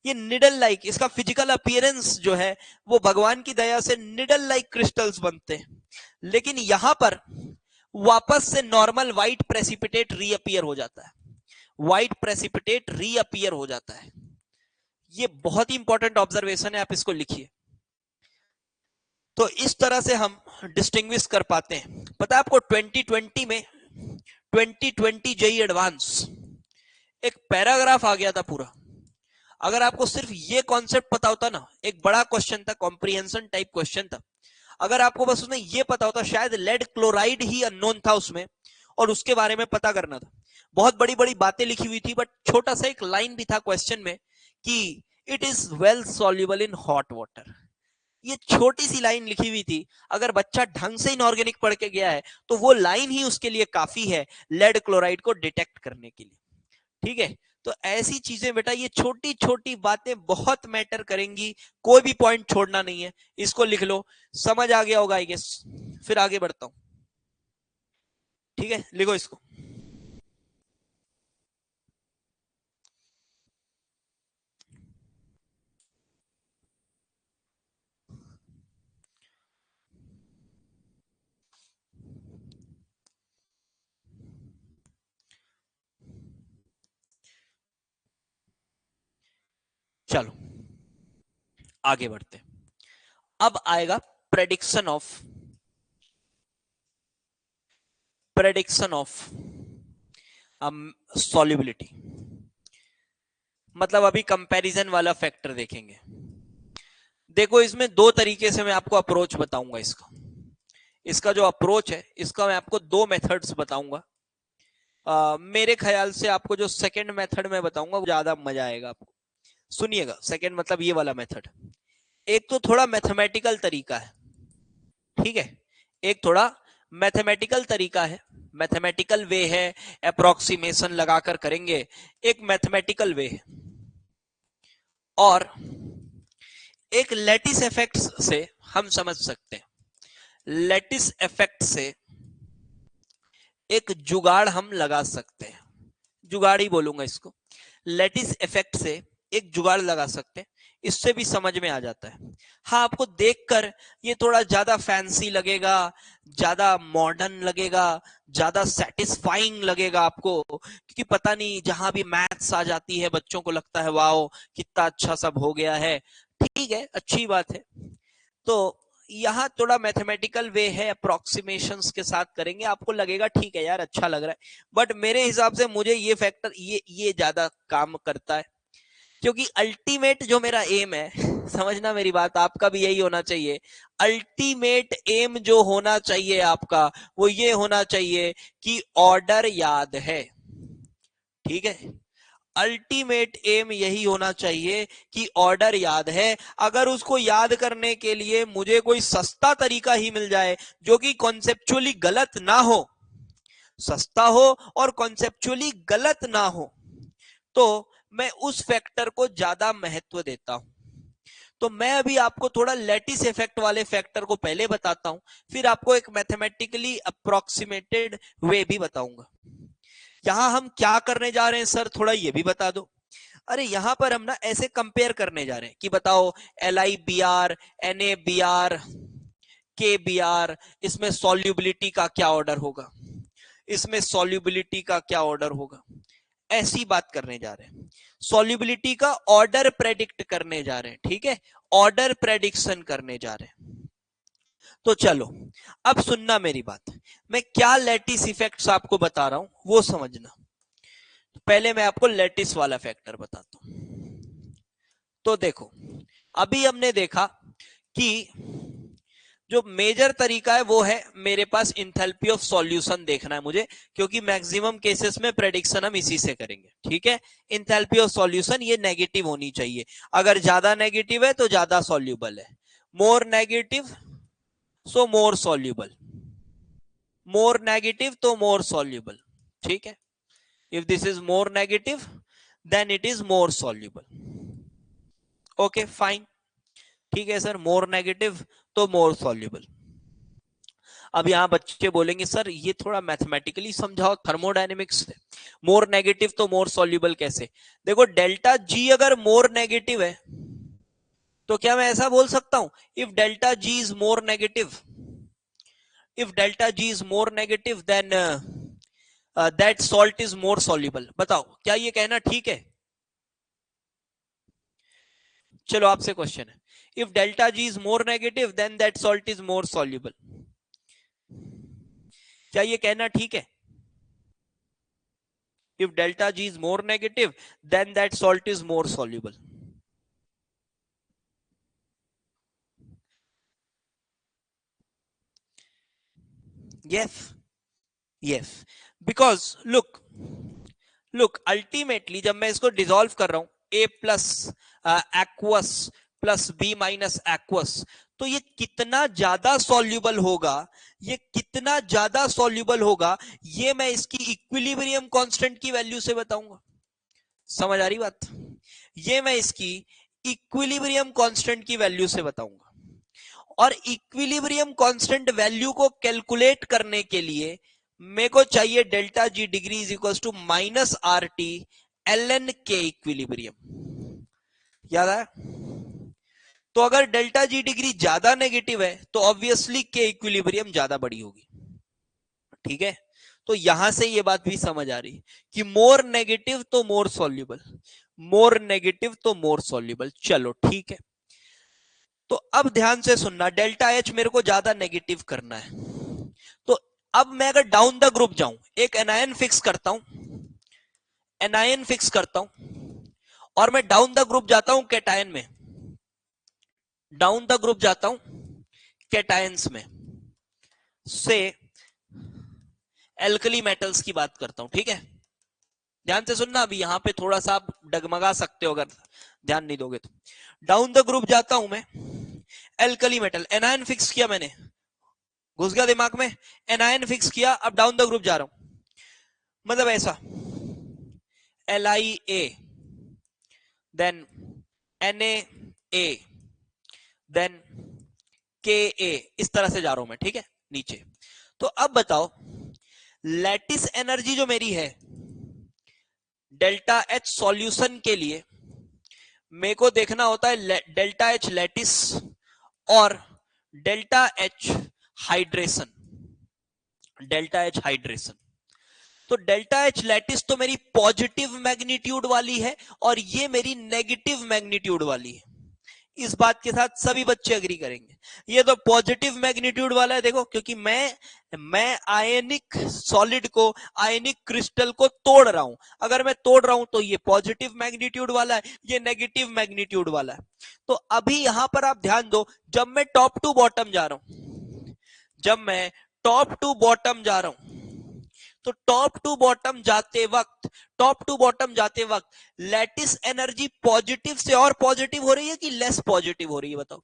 ये निडल लाइक, इसका फिजिकल अपीयरेंस जो है वो भगवान की दया से निडल लाइक क्रिस्टल्स बनते हैं। लेकिन यहां पर वापस से नॉर्मल व्हाइट प्रेसिपिटेट रीअपियर हो जाता है, व्हाइट प्रेसिपिटेट रीअपियर हो जाता है। ये बहुत ही इंपॉर्टेंट ऑब्जर्वेशन है, आप इसको लिखिए। तो इस तरह से हम डिस्टिंग्विश कर पाते हैं। पता है आपको 2020 में 2020 जेईई एडवांस एक पैराग्राफ आ गया था पूरा। अगर आपको सिर्फ ये कॉन्सेप्ट पता होता ना, एक बड़ा क्वेश्चन था, कॉम्प्रिहेंशन टाइप क्वेश्चन था, अगर आपको बस उसमें ये पता होता, शायद लेड क्लोराइड ही अननोन था उसमें, और उसके बारे में पता करना था। बहुत बड़ी बड़ी बातें लिखी हुई थी, बट छोटा सा एक लाइन भी था क्वेश्चन में कि it is well soluble in hot water. ये छोटी सी लाइन लिखी हुई थी, अगर बच्चा ढंग से इनऑर्गेनिक पढ़ के गया है, तो वो लाइन ही उसके लिए काफी है लेड क्लोराइड को डिटेक्ट करने के लिए। ठीक है, तो ऐसी चीजें बेटा, ये छोटी छोटी बातें बहुत मैटर करेंगी, कोई भी पॉइंट छोड़ना नहीं है। इसको लिख लो, समझ आ गया होगा आई गेस। फिर आगे बढ़ता हूं, ठीक है, लिखो इसको। चलो आगे बढ़ते हैं। अब आएगा प्रेडिक्शन ऑफ सॉल्युबिलिटी, मतलब अभी कंपैरिजन वाला फैक्टर देखेंगे। देखो इसमें दो तरीके से मैं आपको अप्रोच बताऊंगा। इसका जो अप्रोच है, इसका मैं आपको दो मेथड्स बताऊंगा। मेरे ख्याल से आपको जो सेकंड मेथड में बताऊंगा वो ज्यादा मजा आएगा आपको। सुनिएगा, सेकंड मतलब ये वाला मेथड। एक तो थोड़ा मैथमेटिकल तरीका है, ठीक है, एक थोड़ा मैथमेटिकल तरीका है, मैथमेटिकल वे है, अप्रोक्सीमेशन लगाकर करेंगे, एक मैथमेटिकल वे है। और एक लैटिस इफेक्ट से हम समझ सकते हैं, लैटिस इफेक्ट से एक जुगाड़ हम लगा सकते हैं, जुगाड़ ही बोलूंगा इसको। लैटिस इफेक्ट से एक जुगाड़ लगा सकते हैं, इससे भी समझ में आ जाता है। हाँ, आपको देखकर ये थोड़ा ज्यादा फैंसी लगेगा, ज्यादा मॉडर्न लगेगा, ज्यादा सेटिस्फाइंग लगेगा आपको, क्योंकि पता नहीं जहां भी मैथ्स आ जाती है बच्चों को लगता है वाओ कितना अच्छा सब हो गया है। ठीक है, अच्छी बात है। तो यहाँ थोड़ा मैथमेटिकल वे है, अप्रोक्सीमेशंस के साथ करेंगे, आपको लगेगा ठीक है यार अच्छा लग रहा है। बट मेरे हिसाब से मुझे ये फैक्टर ये ज्यादा काम करता है, क्योंकि अल्टीमेट जो मेरा एम है समझना मेरी बात, आपका भी यही होना चाहिए। अल्टीमेट एम जो होना चाहिए आपका, वो ये होना चाहिए कि ऑर्डर याद है। ठीक है, अल्टीमेट एम यही होना चाहिए कि ऑर्डर याद है। अगर उसको याद करने के लिए मुझे कोई सस्ता तरीका ही मिल जाए जो कि कॉन्सेप्चुअली गलत ना हो, सस्ता हो और कॉन्सेप्चुअली गलत ना हो, तो मैं उस फैक्टर को ज्यादा महत्व देता हूं। तो मैं अभी आपको थोड़ा लैटिस इफेक्ट वाले फैक्टर को पहले बताता हूं, फिर आपको एक मैथमेटिकली अप्रोक्सीमेटेड वे भी बताऊंगा। यहां हम क्या करने जा रहे हैं सर, थोड़ा ये भी बता दो। अरे यहां पर हम ना ऐसे कंपेयर करने जा रहे हैं कि बताओ LIBR, NABR, KBR, इसमें सॉल्युबिलिटी का क्या ऑर्डर होगा, इसमें सॉल्युबिलिटी का क्या ऑर्डर होगा, ऐसी बात करने जा रहे हैं। सॉल्युबिलिटी का ऑर्डर प्रेडिक्ट करने जा रहे हैं, ठीक है, ऑर्डर प्रेडिक्शन करने जा रहे हैं। तो चलो अब सुनना मेरी बात, मैं क्या लैटिस इफेक्ट्स आपको बता रहा हूं वो समझना। पहले मैं आपको लैटिस वाला फैक्टर बताता हूं। तो देखो अभी हमने देखा कि जो मेजर तरीका है वो है मेरे पास इंथैल्पी ऑफ सॉल्यूशन देखना है मुझे, क्योंकि मैक्सिमम केसेस में प्रेडिक्शन हम इसी से करेंगे। ठीक है, इंथैल्पी ऑफ सॉल्यूशन ये नेगेटिव होनी चाहिए, अगर ज्यादा नेगेटिव है तो ज्यादा सॉल्यूबल है, मोर नेगेटिव सो मोर सॉल्यूबल, मोर नेगेटिव तो मोर सॉल्यूबल। ठीक है, if this is more negative then it is more soluble. okay fine, ठीक है सर, मोर नेगेटिव तो मोर सॉल्युबल। अब यहां बच्चे बोलेंगे सर ये थोड़ा मैथमेटिकली समझाओ, थर्मोडायनेमिक्स से मोर नेगेटिव तो मोर सॉल्युबल कैसे। देखो डेल्टा जी अगर मोर नेगेटिव है तो क्या मैं ऐसा बोल सकता हूं, if delta G is more negative, if delta G is more negative then that salt is more soluble. बताओ क्या ये कहना ठीक है? चलो आपसे क्वेश्चन है, if delta G is more negative then that salt is more soluble, क्या ये कहना ठीक है? If delta G is more negative then that salt is more soluble. yes yes, because look ultimately जब मैं इसको डिसॉल्व कर रहा हूं A plus aqueous plus B minus aqueous, तो ये कितना ज्यादा सॉल्युबल होगा, ये कितना ज्यादा सॉल्युबल होगा, ये मैं इसकी इक्विलिब्रियम कांस्टेंट की वैल्यू से बताऊंगा। समझ आ रही बात? ये मैं इसकी इक्विलिब्रियम कांस्टेंट की वैल्यू से बताऊंगा। और इक्विलिब्रियम कांस्टेंट वैल्यू को कैलकुलेट करने के लिए मेरे को चाहिए delta G degree is equal to minus RT ln के इक्विलिब्रियम। याद है? तो अगर डेल्टा जी डिग्री ज्यादा नेगेटिव है तो ऑब्वियसली के इक्विलिब्रियम ज्यादा बड़ी होगी। ठीक है, तो यहां से ये बात भी समझ आ रही कि मोर नेगेटिव तो मोर सॉल्युबल, मोर नेगेटिव तो मोर सॉल्युबल। चलो ठीक है, तो अब ध्यान से सुनना, डेल्टा एच मेरे को ज्यादा नेगेटिव करना है। तो अब मैं अगर डाउन द ग्रुप जाऊं, एक एनायन फिक्स करता हूं, एनायन फिक्स करता हूं, और मैं डाउन द ग्रुप जाता हूं कैटायन में, डाउन द ग्रुप जाता हूं कैटायंस में से एल्कली मेटल्स की बात करता हूं, ठीक है। ध्यान से सुनना, अभी यहां पे थोड़ा सा आप डगमगा सकते हो अगर ध्यान नहीं दोगे तो। डाउन द ग्रुप जाता हूं मैं, एल्कली मेटल, एनायन फिक्स किया मैंने, घुस गया दिमाग में, एनायन फिक्स किया, अब डाउन द ग्रुप जा रहा हूं, मतलब ऐसा LiA, then Na, then Ka, इस तरह से जा रहा हूं मैं, ठीक है नीचे। तो अब बताओ, लैटिस एनर्जी जो मेरी है डेल्टा एच सॉल्यूशन के लिए, मेरे को देखना होता है डेल्टा एच लैटिस और delta H hydration, delta H hydration. तो डेल्टा एच लैटिस तो मेरी पॉजिटिव मैग्नीट्यूड वाली है और ये मेरी नेगेटिव मैग्नीट्यूड वाली है। इस बात के साथ सभी बच्चे एग्री करेंगे। ये तो पॉजिटिव मैग्नीट्यूड वाला है, देखो, क्योंकि मैं आयनिक सॉलिड को, आयनिक क्रिस्टल को तोड़ रहा हूं। अगर मैं तोड़ रहा हूं तो ये पॉजिटिव मैग्नीट्यूड वाला है, ये नेगेटिव मैग्नीट्यूड वाला है। तो अभी यहां पर आप ध्यान दो, जब मैं टॉप टू बॉटम जा रहा हूं, जब मैं टॉप टू बॉटम जा रहा हूं, तो टॉप टू बॉटम जाते वक्त, टॉप टू बॉटम जाते वक्त लैटिस एनर्जी पॉजिटिव से और पॉजिटिव हो रही है कि लेस पॉजिटिव हो रही है? बताओ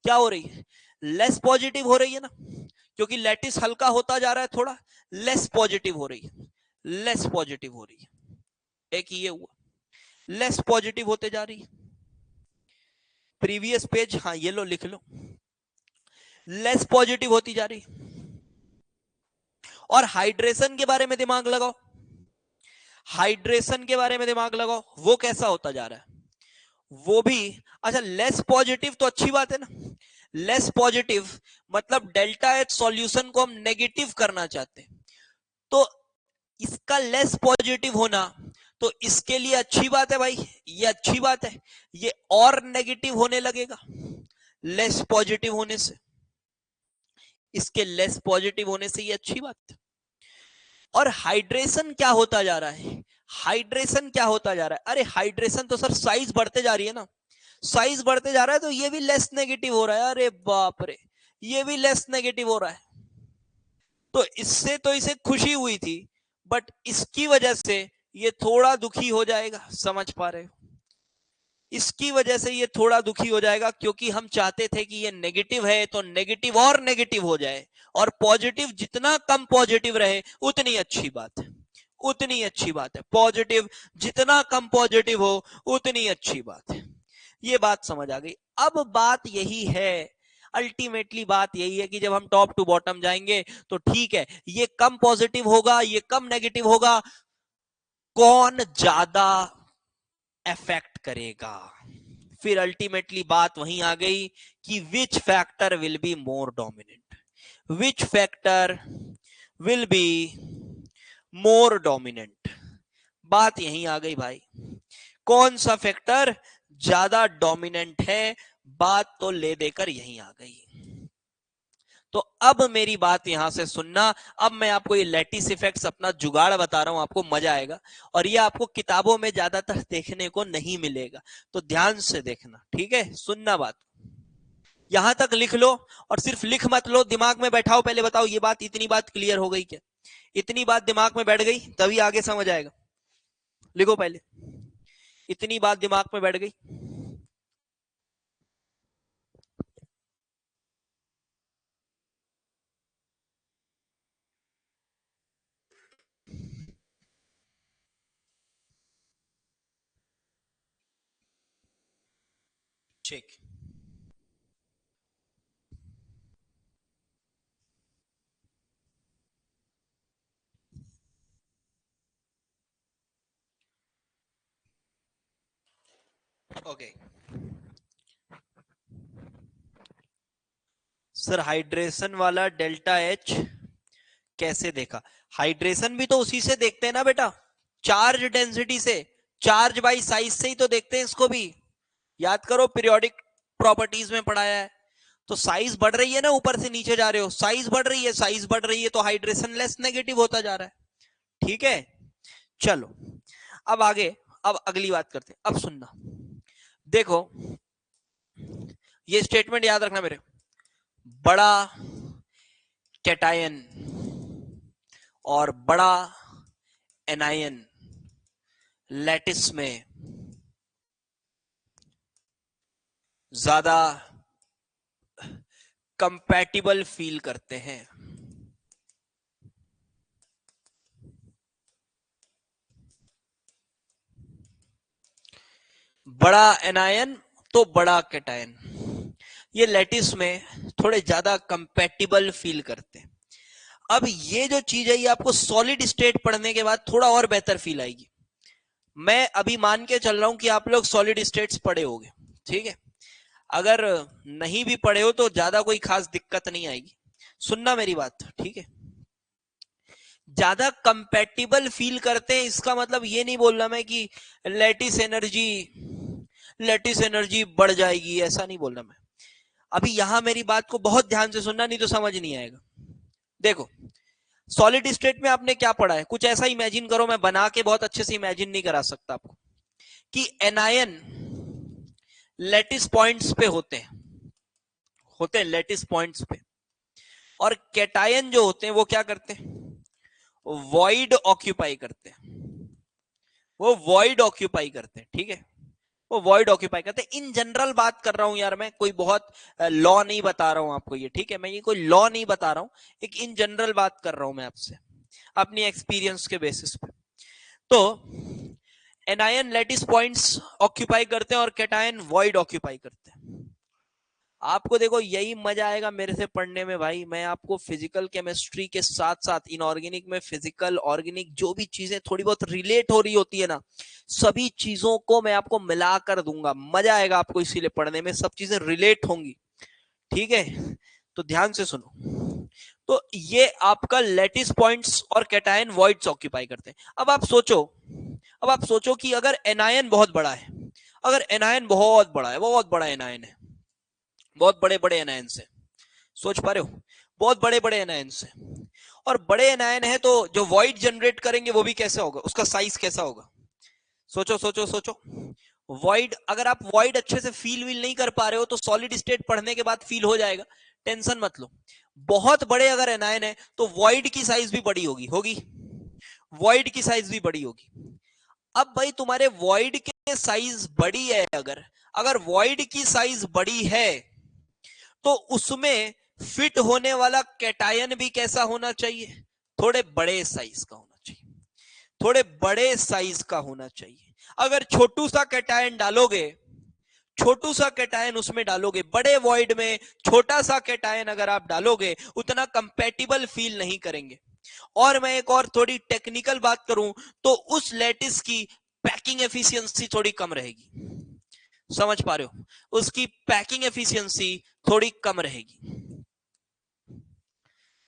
क्या हो रही है? लेस पॉजिटिव हो रही है ना, क्योंकि लैटिस हल्का होता जा रहा है, थोड़ा लेस पॉजिटिव हो रही है, लेस पॉजिटिव हो रही है। एक ये हुआ, लेस पॉजिटिव होते जा रही है। प्रीवियस पेज, हाँ ये लो लिख लो, लेस पॉजिटिव होती जा रही है। और हाइड्रेशन के बारे में दिमाग लगाओ, हाइड्रेशन के बारे में दिमाग लगाओ, वो कैसा होता जा रहा है? वो भी अच्छा, लेस पॉजिटिव तो अच्छी बात है ना, लेस पॉजिटिव मतलब डेल्टा एच सॉल्यूशन को हम नेगेटिव करना चाहते हैं, तो इसका लेस पॉजिटिव होना तो इसके लिए अच्छी बात है भाई, ये अच्छी बात है। ये और नेगेटिव होने लगेगा लेस पॉजिटिव होने से, इसके लेस पॉजिटिव होने से ये अच्छी बात है। और हाइड्रेशन क्या होता जा रहा है? हाइड्रेशन क्या होता जा रहा है? अरे हाइड्रेशन तो सर साइज बढ़ते जा रही है ना, साइज बढ़ते जा रहा है तो ये भी लेस नेगेटिव हो रहा है। अरे बाप रे, ये भी लेस नेगेटिव हो रहा है। तो इससे तो इसे खुशी हुई थी, बट इसकी वजह से ये थोड़ा दुखी हो जाएगा, समझ पा रहे हो? इसकी वजह से ये थोड़ा दुखी हो जाएगा, क्योंकि हम चाहते थे कि ये नेगेटिव है तो नेगेटिव और नेगेटिव हो जाए, और पॉजिटिव जितना कम पॉजिटिव रहे उतनी अच्छी बात है, उतनी अच्छी बात है। पॉजिटिव जितना कम पॉजिटिव हो उतनी अच्छी बात है। ये बात समझ आ गई। अब बात यही है, अल्टीमेटली बात यही है कि जब हम टॉप टू बॉटम जाएंगे तो ठीक है, ये कम पॉजिटिव होगा, ये कम नेगेटिव होगा, कौन ज्यादा इफेक्ट करेगा? फिर अल्टीमेटली बात वहीं आ गई कि which factor will be more dominant, which factor will be more dominant. बात यहीं आ गई भाई, कौन सा फैक्टर ज्यादा डोमिनेंट है, बात तो ले देकर यहीं आ गई। तो अब मेरी बात यहां से सुनना, अब मैं आपको ये लैटिस इफेक्ट्स अपना जुगाड़ बता रहा हूं, आपको मजा आएगा, और ये आपको किताबों में ज्यादातर देखने को नहीं मिलेगा, तो ध्यान से देखना, ठीक है? सुनना बात, यहां तक लिख लो, और सिर्फ लिख मत लो, दिमाग में बैठाओ। पहले बताओ, ये बात, इतनी बात क्लियर हो गई क्या? इतनी बात दिमाग में बैठ गई, तभी आगे समझ आएगा। लिखो पहले, इतनी बात दिमाग में बैठ गई? ठीक, ओके सर, हाइड्रेशन वाला डेल्टा एच कैसे देखा? हाइड्रेशन भी तो उसी से देखते हैं ना बेटा, चार्ज डेंसिटी से। चार्ज बाई साइज से ही तो देखते हैं इसको भी, याद करो पीरियोडिक प्रॉपर्टीज में पढ़ाया है। तो साइज बढ़ रही है ना, ऊपर से नीचे जा रहे हो, साइज बढ़ रही है, साइज बढ़ रही है तो हाइड्रेशन लेस नेगेटिव होता जा रहा है। ठीक है, चलो अब आगे, अब अगली बात करते हैं। अब सुनना, देखो ये स्टेटमेंट याद रखना मेरे, बड़ा कैटायन और बड़ा एनायन लैटिस में ज्यादा कंपैटिबल फील करते हैं। बड़ा एनायन तो बड़ा कैटायन, ये लैटिस में थोड़े ज्यादा कंपैटिबल फील करते हैं। अब ये जो चीज है ये आपको सॉलिड स्टेट पढ़ने के बाद थोड़ा और बेहतर फील आएगी। मैं अभी मान के चल रहा हूं कि आप लोग सॉलिड स्टेट्स पढ़े होंगे, ठीक है। अगर नहीं भी पढ़े हो तो ज्यादा कोई खास दिक्कत नहीं आएगी, सुनना मेरी बात, ठीक है। ज्यादा कंपैटिबल फील करते हैं इसका मतलब ये नहीं बोल रहा मैं कि लैटिस एनर्जी बढ़ जाएगी, ऐसा नहीं बोल रहा मैं। अभी यहां मेरी बात को बहुत ध्यान से सुनना, नहीं तो समझ नहीं आएगा। देखो सॉलिड स्टेट में आपने क्या पढ़ा है, कुछ ऐसा इमेजिन करो, मैं बना के बहुत अच्छे से इमेजिन नहीं करा सकता आपको, कि एनायन लैटिस पॉइंट्स पे होते हैं लैटिस पॉइंट्स पे, और कैटायन जो होते हैं वो क्या करते हैं, वॉइड ऑक्यूपाई करते हैं, वो वॉइड ऑक्यूपाई करते हैं, ठीक है, वो वॉइड ऑक्यूपाई करते हैं। इन जनरल बात कर रहा हूं यार, मैं कोई बहुत लॉ नहीं बता रहा हूं आपको ये, ठीक है, मैं ये कोई लॉ नहीं बता रहा हूं, एक इन जनरल बात कर रहा हूं मैं आपसे अपनी एक्सपीरियंस के बेसिस पे। तो एनायन लैटिस पॉइंट्स ऑक्यूपाई करते हैं और कैटायन वॉइड ऑक्यूपाई करते हैं। आपको देखो यही मजा आएगा मेरे से पढ़ने में भाई, मैं आपको फिजिकल केमिस्ट्री के साथ साथ इनऑर्गेनिक में फिजिकल ऑर्गेनिक जो भी चीजें थोड़ी बहुत रिलेट हो रही होती है ना, सभी चीजों को मैं आपको मिला कर दूंगा, मजा आएगा आपको इसीलिए पढ़ने में, सब चीजें रिलेट होंगी, ठीक है। तो ध्यान से सुनो, तो ये आपका लैटिस पॉइंट्स और कैटायन वॉइड्स ऑक्यूपाई करते हैं। अब आप सोचो कि अगर एनायन बहुत बड़ा है, अगर एनायन बहुत बड़ा है, बहुत बड़ा एनायन है, बहुत बड़े बड़े एनायन से, सोच पा रहे हो, बहुत बड़े बड़े एनायन से, और बड़े एनायन है तो जो वॉइड जनरेट करेंगे वो भी कैसा होगा, उसका साइज कैसा होगा, सोचो सोचो सोचो। वॉइड, अगर आप वॉइड अच्छे से फील वील नहीं कर पा रहे हो तो सॉलिड स्टेट पढ़ने के बाद फील हो जाएगा, टेंशन मत लो। बहुत बड़े अगर एनायन है तो वॉइड की साइज भी बड़ी होगी होगी, वॉइड की साइज भी बड़ी होगी। अब भाई तुम्हारे वॉइड के साइज बड़ी है, अगर अगर वॉइड की साइज बड़ी है तो उसमें फिट होने वाला कैटायन भी कैसा होना चाहिए, थोड़े बड़े साइज का होना चाहिए, थोड़े बड़े साइज का होना चाहिए। अगर छोटू सा कैटायन डालोगे, छोटू सा कैटायन उसमें डालोगे, बड़े वॉइड में छोटा सा कैटायन अगर आप डालोगे, उतना कंपैटिबल फील नहीं करेंगे। और मैं एक और थोड़ी टेक्निकल बात करूं तो उस लैटिस की पैकिंग एफिशिएंसी थोड़ी कम रहेगी, समझ पा रहे हो, उसकी पैकिंग एफिशिएंसी थोड़ी कम रहेगी,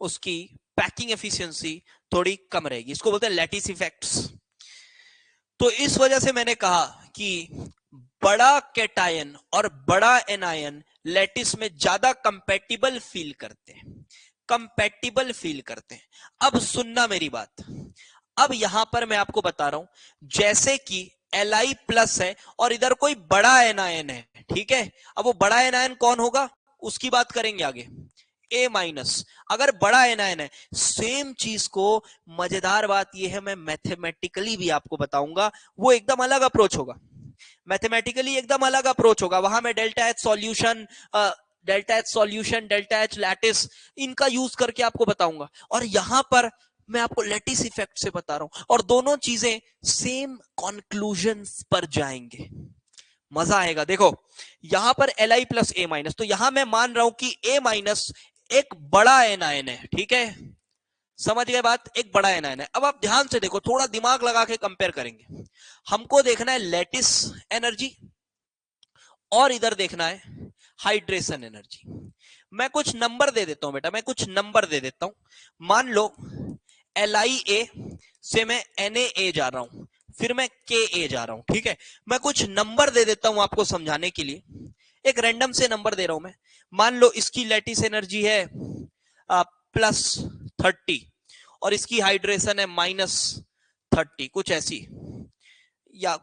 उसकी पैकिंग एफिशिएंसी थोड़ी कम रहेगी, इसको बोलते हैं लैटिस इफेक्ट्स। तो इस वजह से मैंने कहा कि बड़ा कैटायन और बड़ा एनायन लैटिस में ज्यादा कंपैटिबल फील करते हैं, कंपैटिबल फील करते हैं। अब सुनना मेरी बात, अब यहां पर मैं आपको बता रहा हूं, जैसे कि Li प्लस है और इधर कोई बड़ा एनायन है, ठीक है, अब वो बड़ा एनायन कौन होगा उसकी बात करेंगे आगे, ए माइनस, अगर बड़ा एनायन है, सेम चीज को, मजेदार बात यह है मैं मैथमेटिकली भी आपको बताऊंगा, वो एकदम अलग अप्रोच होगा, मैथमेटिकली एकदम अलग अप्रोच होगा, वहां मैं delta H solution, delta H lattice, इनका यूज करके आपको बताऊंगा, और यहां पर मैं आपको लैटिस इफेक्ट से बता रहा हूं, और दोनों चीजें सेम कंक्लूजन पर जाएंगे, मजा आएगा। देखो यहां पर Li प्लस ए माइनस, तो यहां मैं मान रहा हूं कि ए माइनस एक बड़ा एनायन है, ठीक है, समझ गए बात, एक बड़ा एनायन है। अब आप ध्यान से देखो, थोड़ा दिमाग लगा के कंपेयर करेंगे, हमको देखना है लैटिस एनर्जी और इधर देखना है हाइड्रेशन एनर्जी। मैं कुछ नंबर दे देता हूं बेटा, मैं कुछ नंबर दे देता हूं, मान लो LiA से मैं NaA जा रहा हूं, फिर मैं के ए जा रहा हूं, ठीक है। मैं कुछ नंबर दे देता हूं आपको समझाने के लिए, एक रैंडम से नंबर दे रहा हूं मैं। मान लो इसकी लैटिस एनर्जी है +30 और इसकी हाइड्रेशन है -30, कुछ ऐसी, या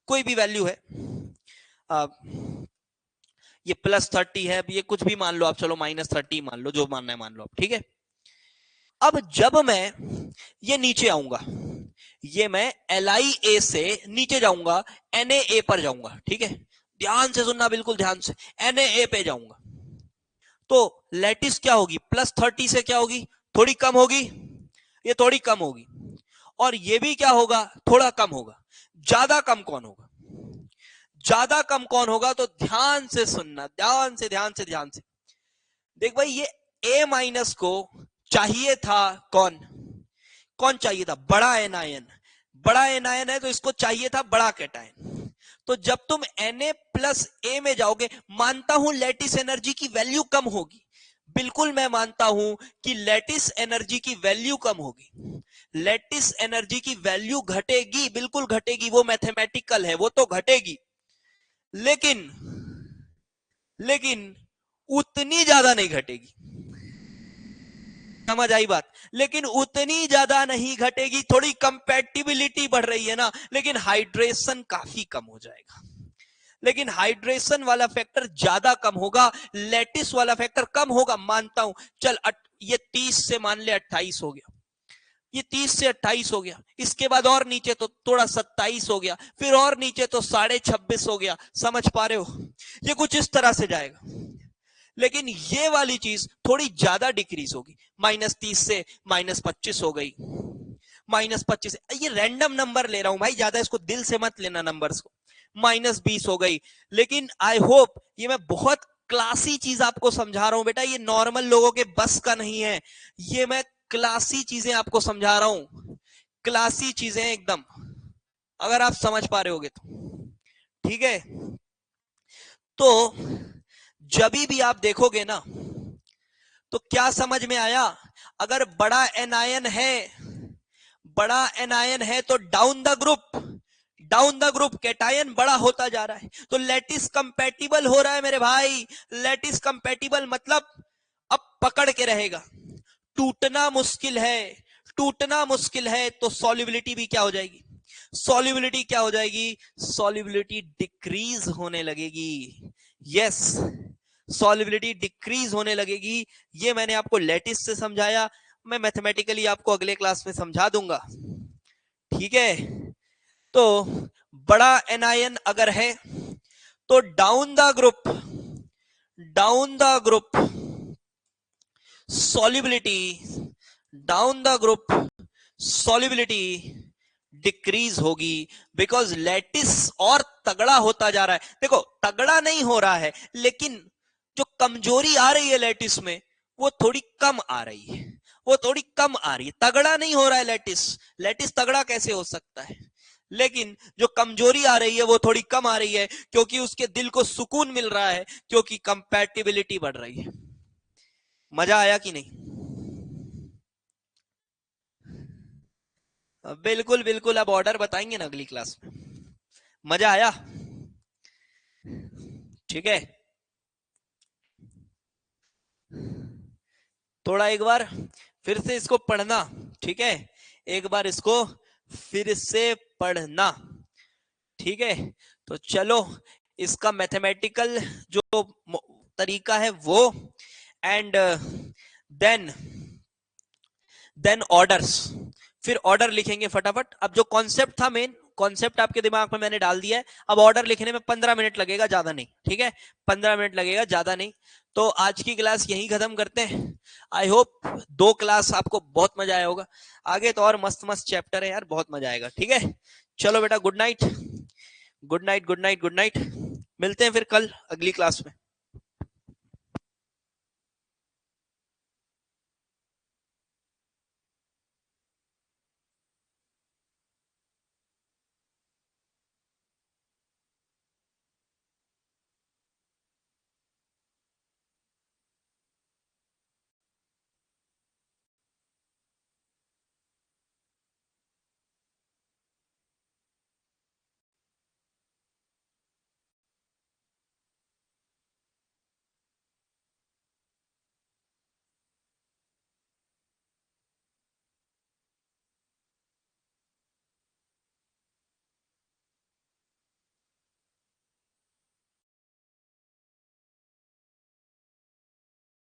कोई भी वैल्यू है। ये +30 है, ये कुछ भी मान लो आप, चलो -30 मान लो, जो मानना है मान लो आप, ठीक है। अब जब मैं ये नीचे आऊंगा, ये मैं LIA से नीचे जाऊंगा, NaA पर जाऊंगा, ठीक है। ध्यान से सुनना, बिल्कुल ध्यान से, NaA पे जाऊंगा तो लैटिस क्या होगी, +30 से क्या होगी, थोड़ी कम होगी, ये थोड़ी कम होगी, और ये भी क्या होगा, थोड़ा कम होगा। ज्यादा कम कौन होगा, ज्यादा कम कौन होगा, तो ध्यान से सुनना, ध्यान से ध्यान से ध्यान से। देख भाई, ये A- को चाहिए था कौन, कौन चाहिए था, बड़ा एनायन। बड़ा एनायन है तो इसको चाहिए था बड़ा कैटायन। तो जब तुम Na+A में जाओगे, मानता हूं लैटिस एनर्जी की वैल्यू कम होगी, बिल्कुल मैं मानता हूं कि लैटिस एनर्जी की वैल्यू कम होगी, लैटिस एनर्जी की वैल्यू घटेगी, बिल्कुल घटेगी, वो मैथमेटिकल है, वो तो घटेगी, लेकिन लेकिन उतनी ज्यादा नहीं घटेगी, समझ आई बात। लेकिन उतनी ज्यादा नहीं घटेगी, थोड़ी कंपैटिबिलिटी बढ़ रही है ना, लेकिन हाइड्रेशन काफी कम हो जाएगा। लेकिन हाइड्रेशन वाला फैक्टर ज्यादा कम होगा, लैटिस वाला फैक्टर कम होगा, मानता हूं। चल ये 30 से मान ले 28 हो गया, ये 30 से 28 हो गया, इसके बाद और नीचे तो थोड़ा 27 हो गया, फिर और नीचे तो 26.5 हो गया, समझ पा रहे हो, ये कुछ इस तरह से जाएगा। लेकिन ये वाली चीज थोड़ी ज्यादा डिक्रीज होगी, -30 से -25 हो गई, -25, ये रैंडम नंबर ले रहा हूं भाई, ज्यादा इसको दिल से मत लेना नंबर्स को, -20 हो गई। लेकिन आई होप ये मैं बहुत क्लासी चीज आपको समझा रहा हूं बेटा, ये नॉर्मल लोगों के बस का नहीं है, ये मैं क्लासी चीजें आपको समझा रहा हूं, क्लासी चीजें एकदम, अगर आप समझ पा रहे होगे तो, ठीक है। तो जब भी आप देखोगे ना, तो क्या समझ में आया, अगर बड़ा एनायन है, बड़ा एनायन है तो down the group, down the group cation बड़ा होता जा रहा है, तो लैटिस कंपैटिबल हो रहा है मेरे भाई। लैटिस कंपैटिबल मतलब अब पकड़ के रहेगा, टूटना मुश्किल है, टूटना मुश्किल है, तो सॉल्युबिलिटी भी क्या हो जाएगी, सॉल्युबिलिटी क्या हो जाएगी, सॉल्युबिलिटी डिक्रीज होने लगेगी। यस, सॉल्युबिलिटी डिक्रीज होने लगेगी। ये मैंने आपको लैटिस से समझाया, मैं मैथमेटिकली आपको अगले क्लास में समझा दूंगा, ठीक है। तो बड़ा एनायन अगर है तो down the group, down the group solubility, down the group solubility decrease होगी, बिकॉज लैटिस और तगड़ा होता जा रहा है। देखो तगड़ा नहीं हो रहा है, लेकिन जो कमजोरी आ रही है लैटिस में, वो थोड़ी कम आ रही है, वो थोड़ी कम आ रही है, तगड़ा नहीं हो रहा है लैटिस, लैटिस तगड़ा कैसे हो सकता है, लेकिन जो कमजोरी आ रही है वो थोड़ी कम आ रही है, क्योंकि उसके दिल को सुकून मिल रहा है, क्योंकि कंपैटिबिलिटी बढ़ रही है। मजा आया कि नहीं, बिल्कुल बिल्कुल, अब ऑर्डर बताएंगे ना अगली क्लास में। मजा आया, ठीक है। थोड़ा एक बार फिर से इसको पढ़ना, ठीक है, एक बार इसको फिर से पढ़ना, ठीक है। तो चलो, इसका मैथमेटिकल जो तरीका है वो, एंड देन देन ऑर्डर्स, फिर ऑर्डर लिखेंगे फटाफट। अब जो कॉन्सेप्ट था, मेन कॉन्सेप्ट आपके दिमाग में मैंने डाल दिया है, अब ऑर्डर लिखने में 15 मिनट लगेगा, ज्यादा नहीं, ठीक है, 15 मिनट लगेगा, ज्यादा नहीं। तो आज की क्लास यहीं खत्म करते हैं। आई होप 2 क्लास आपको बहुत मजा आया होगा, आगे तो और मस्त मस्त चैप्टर है यार, बहुत मजा आएगा, ठीक है। चलो बेटा, good night, good night, good night, good night, मिलते हैं फिर कल अगली क्लास में।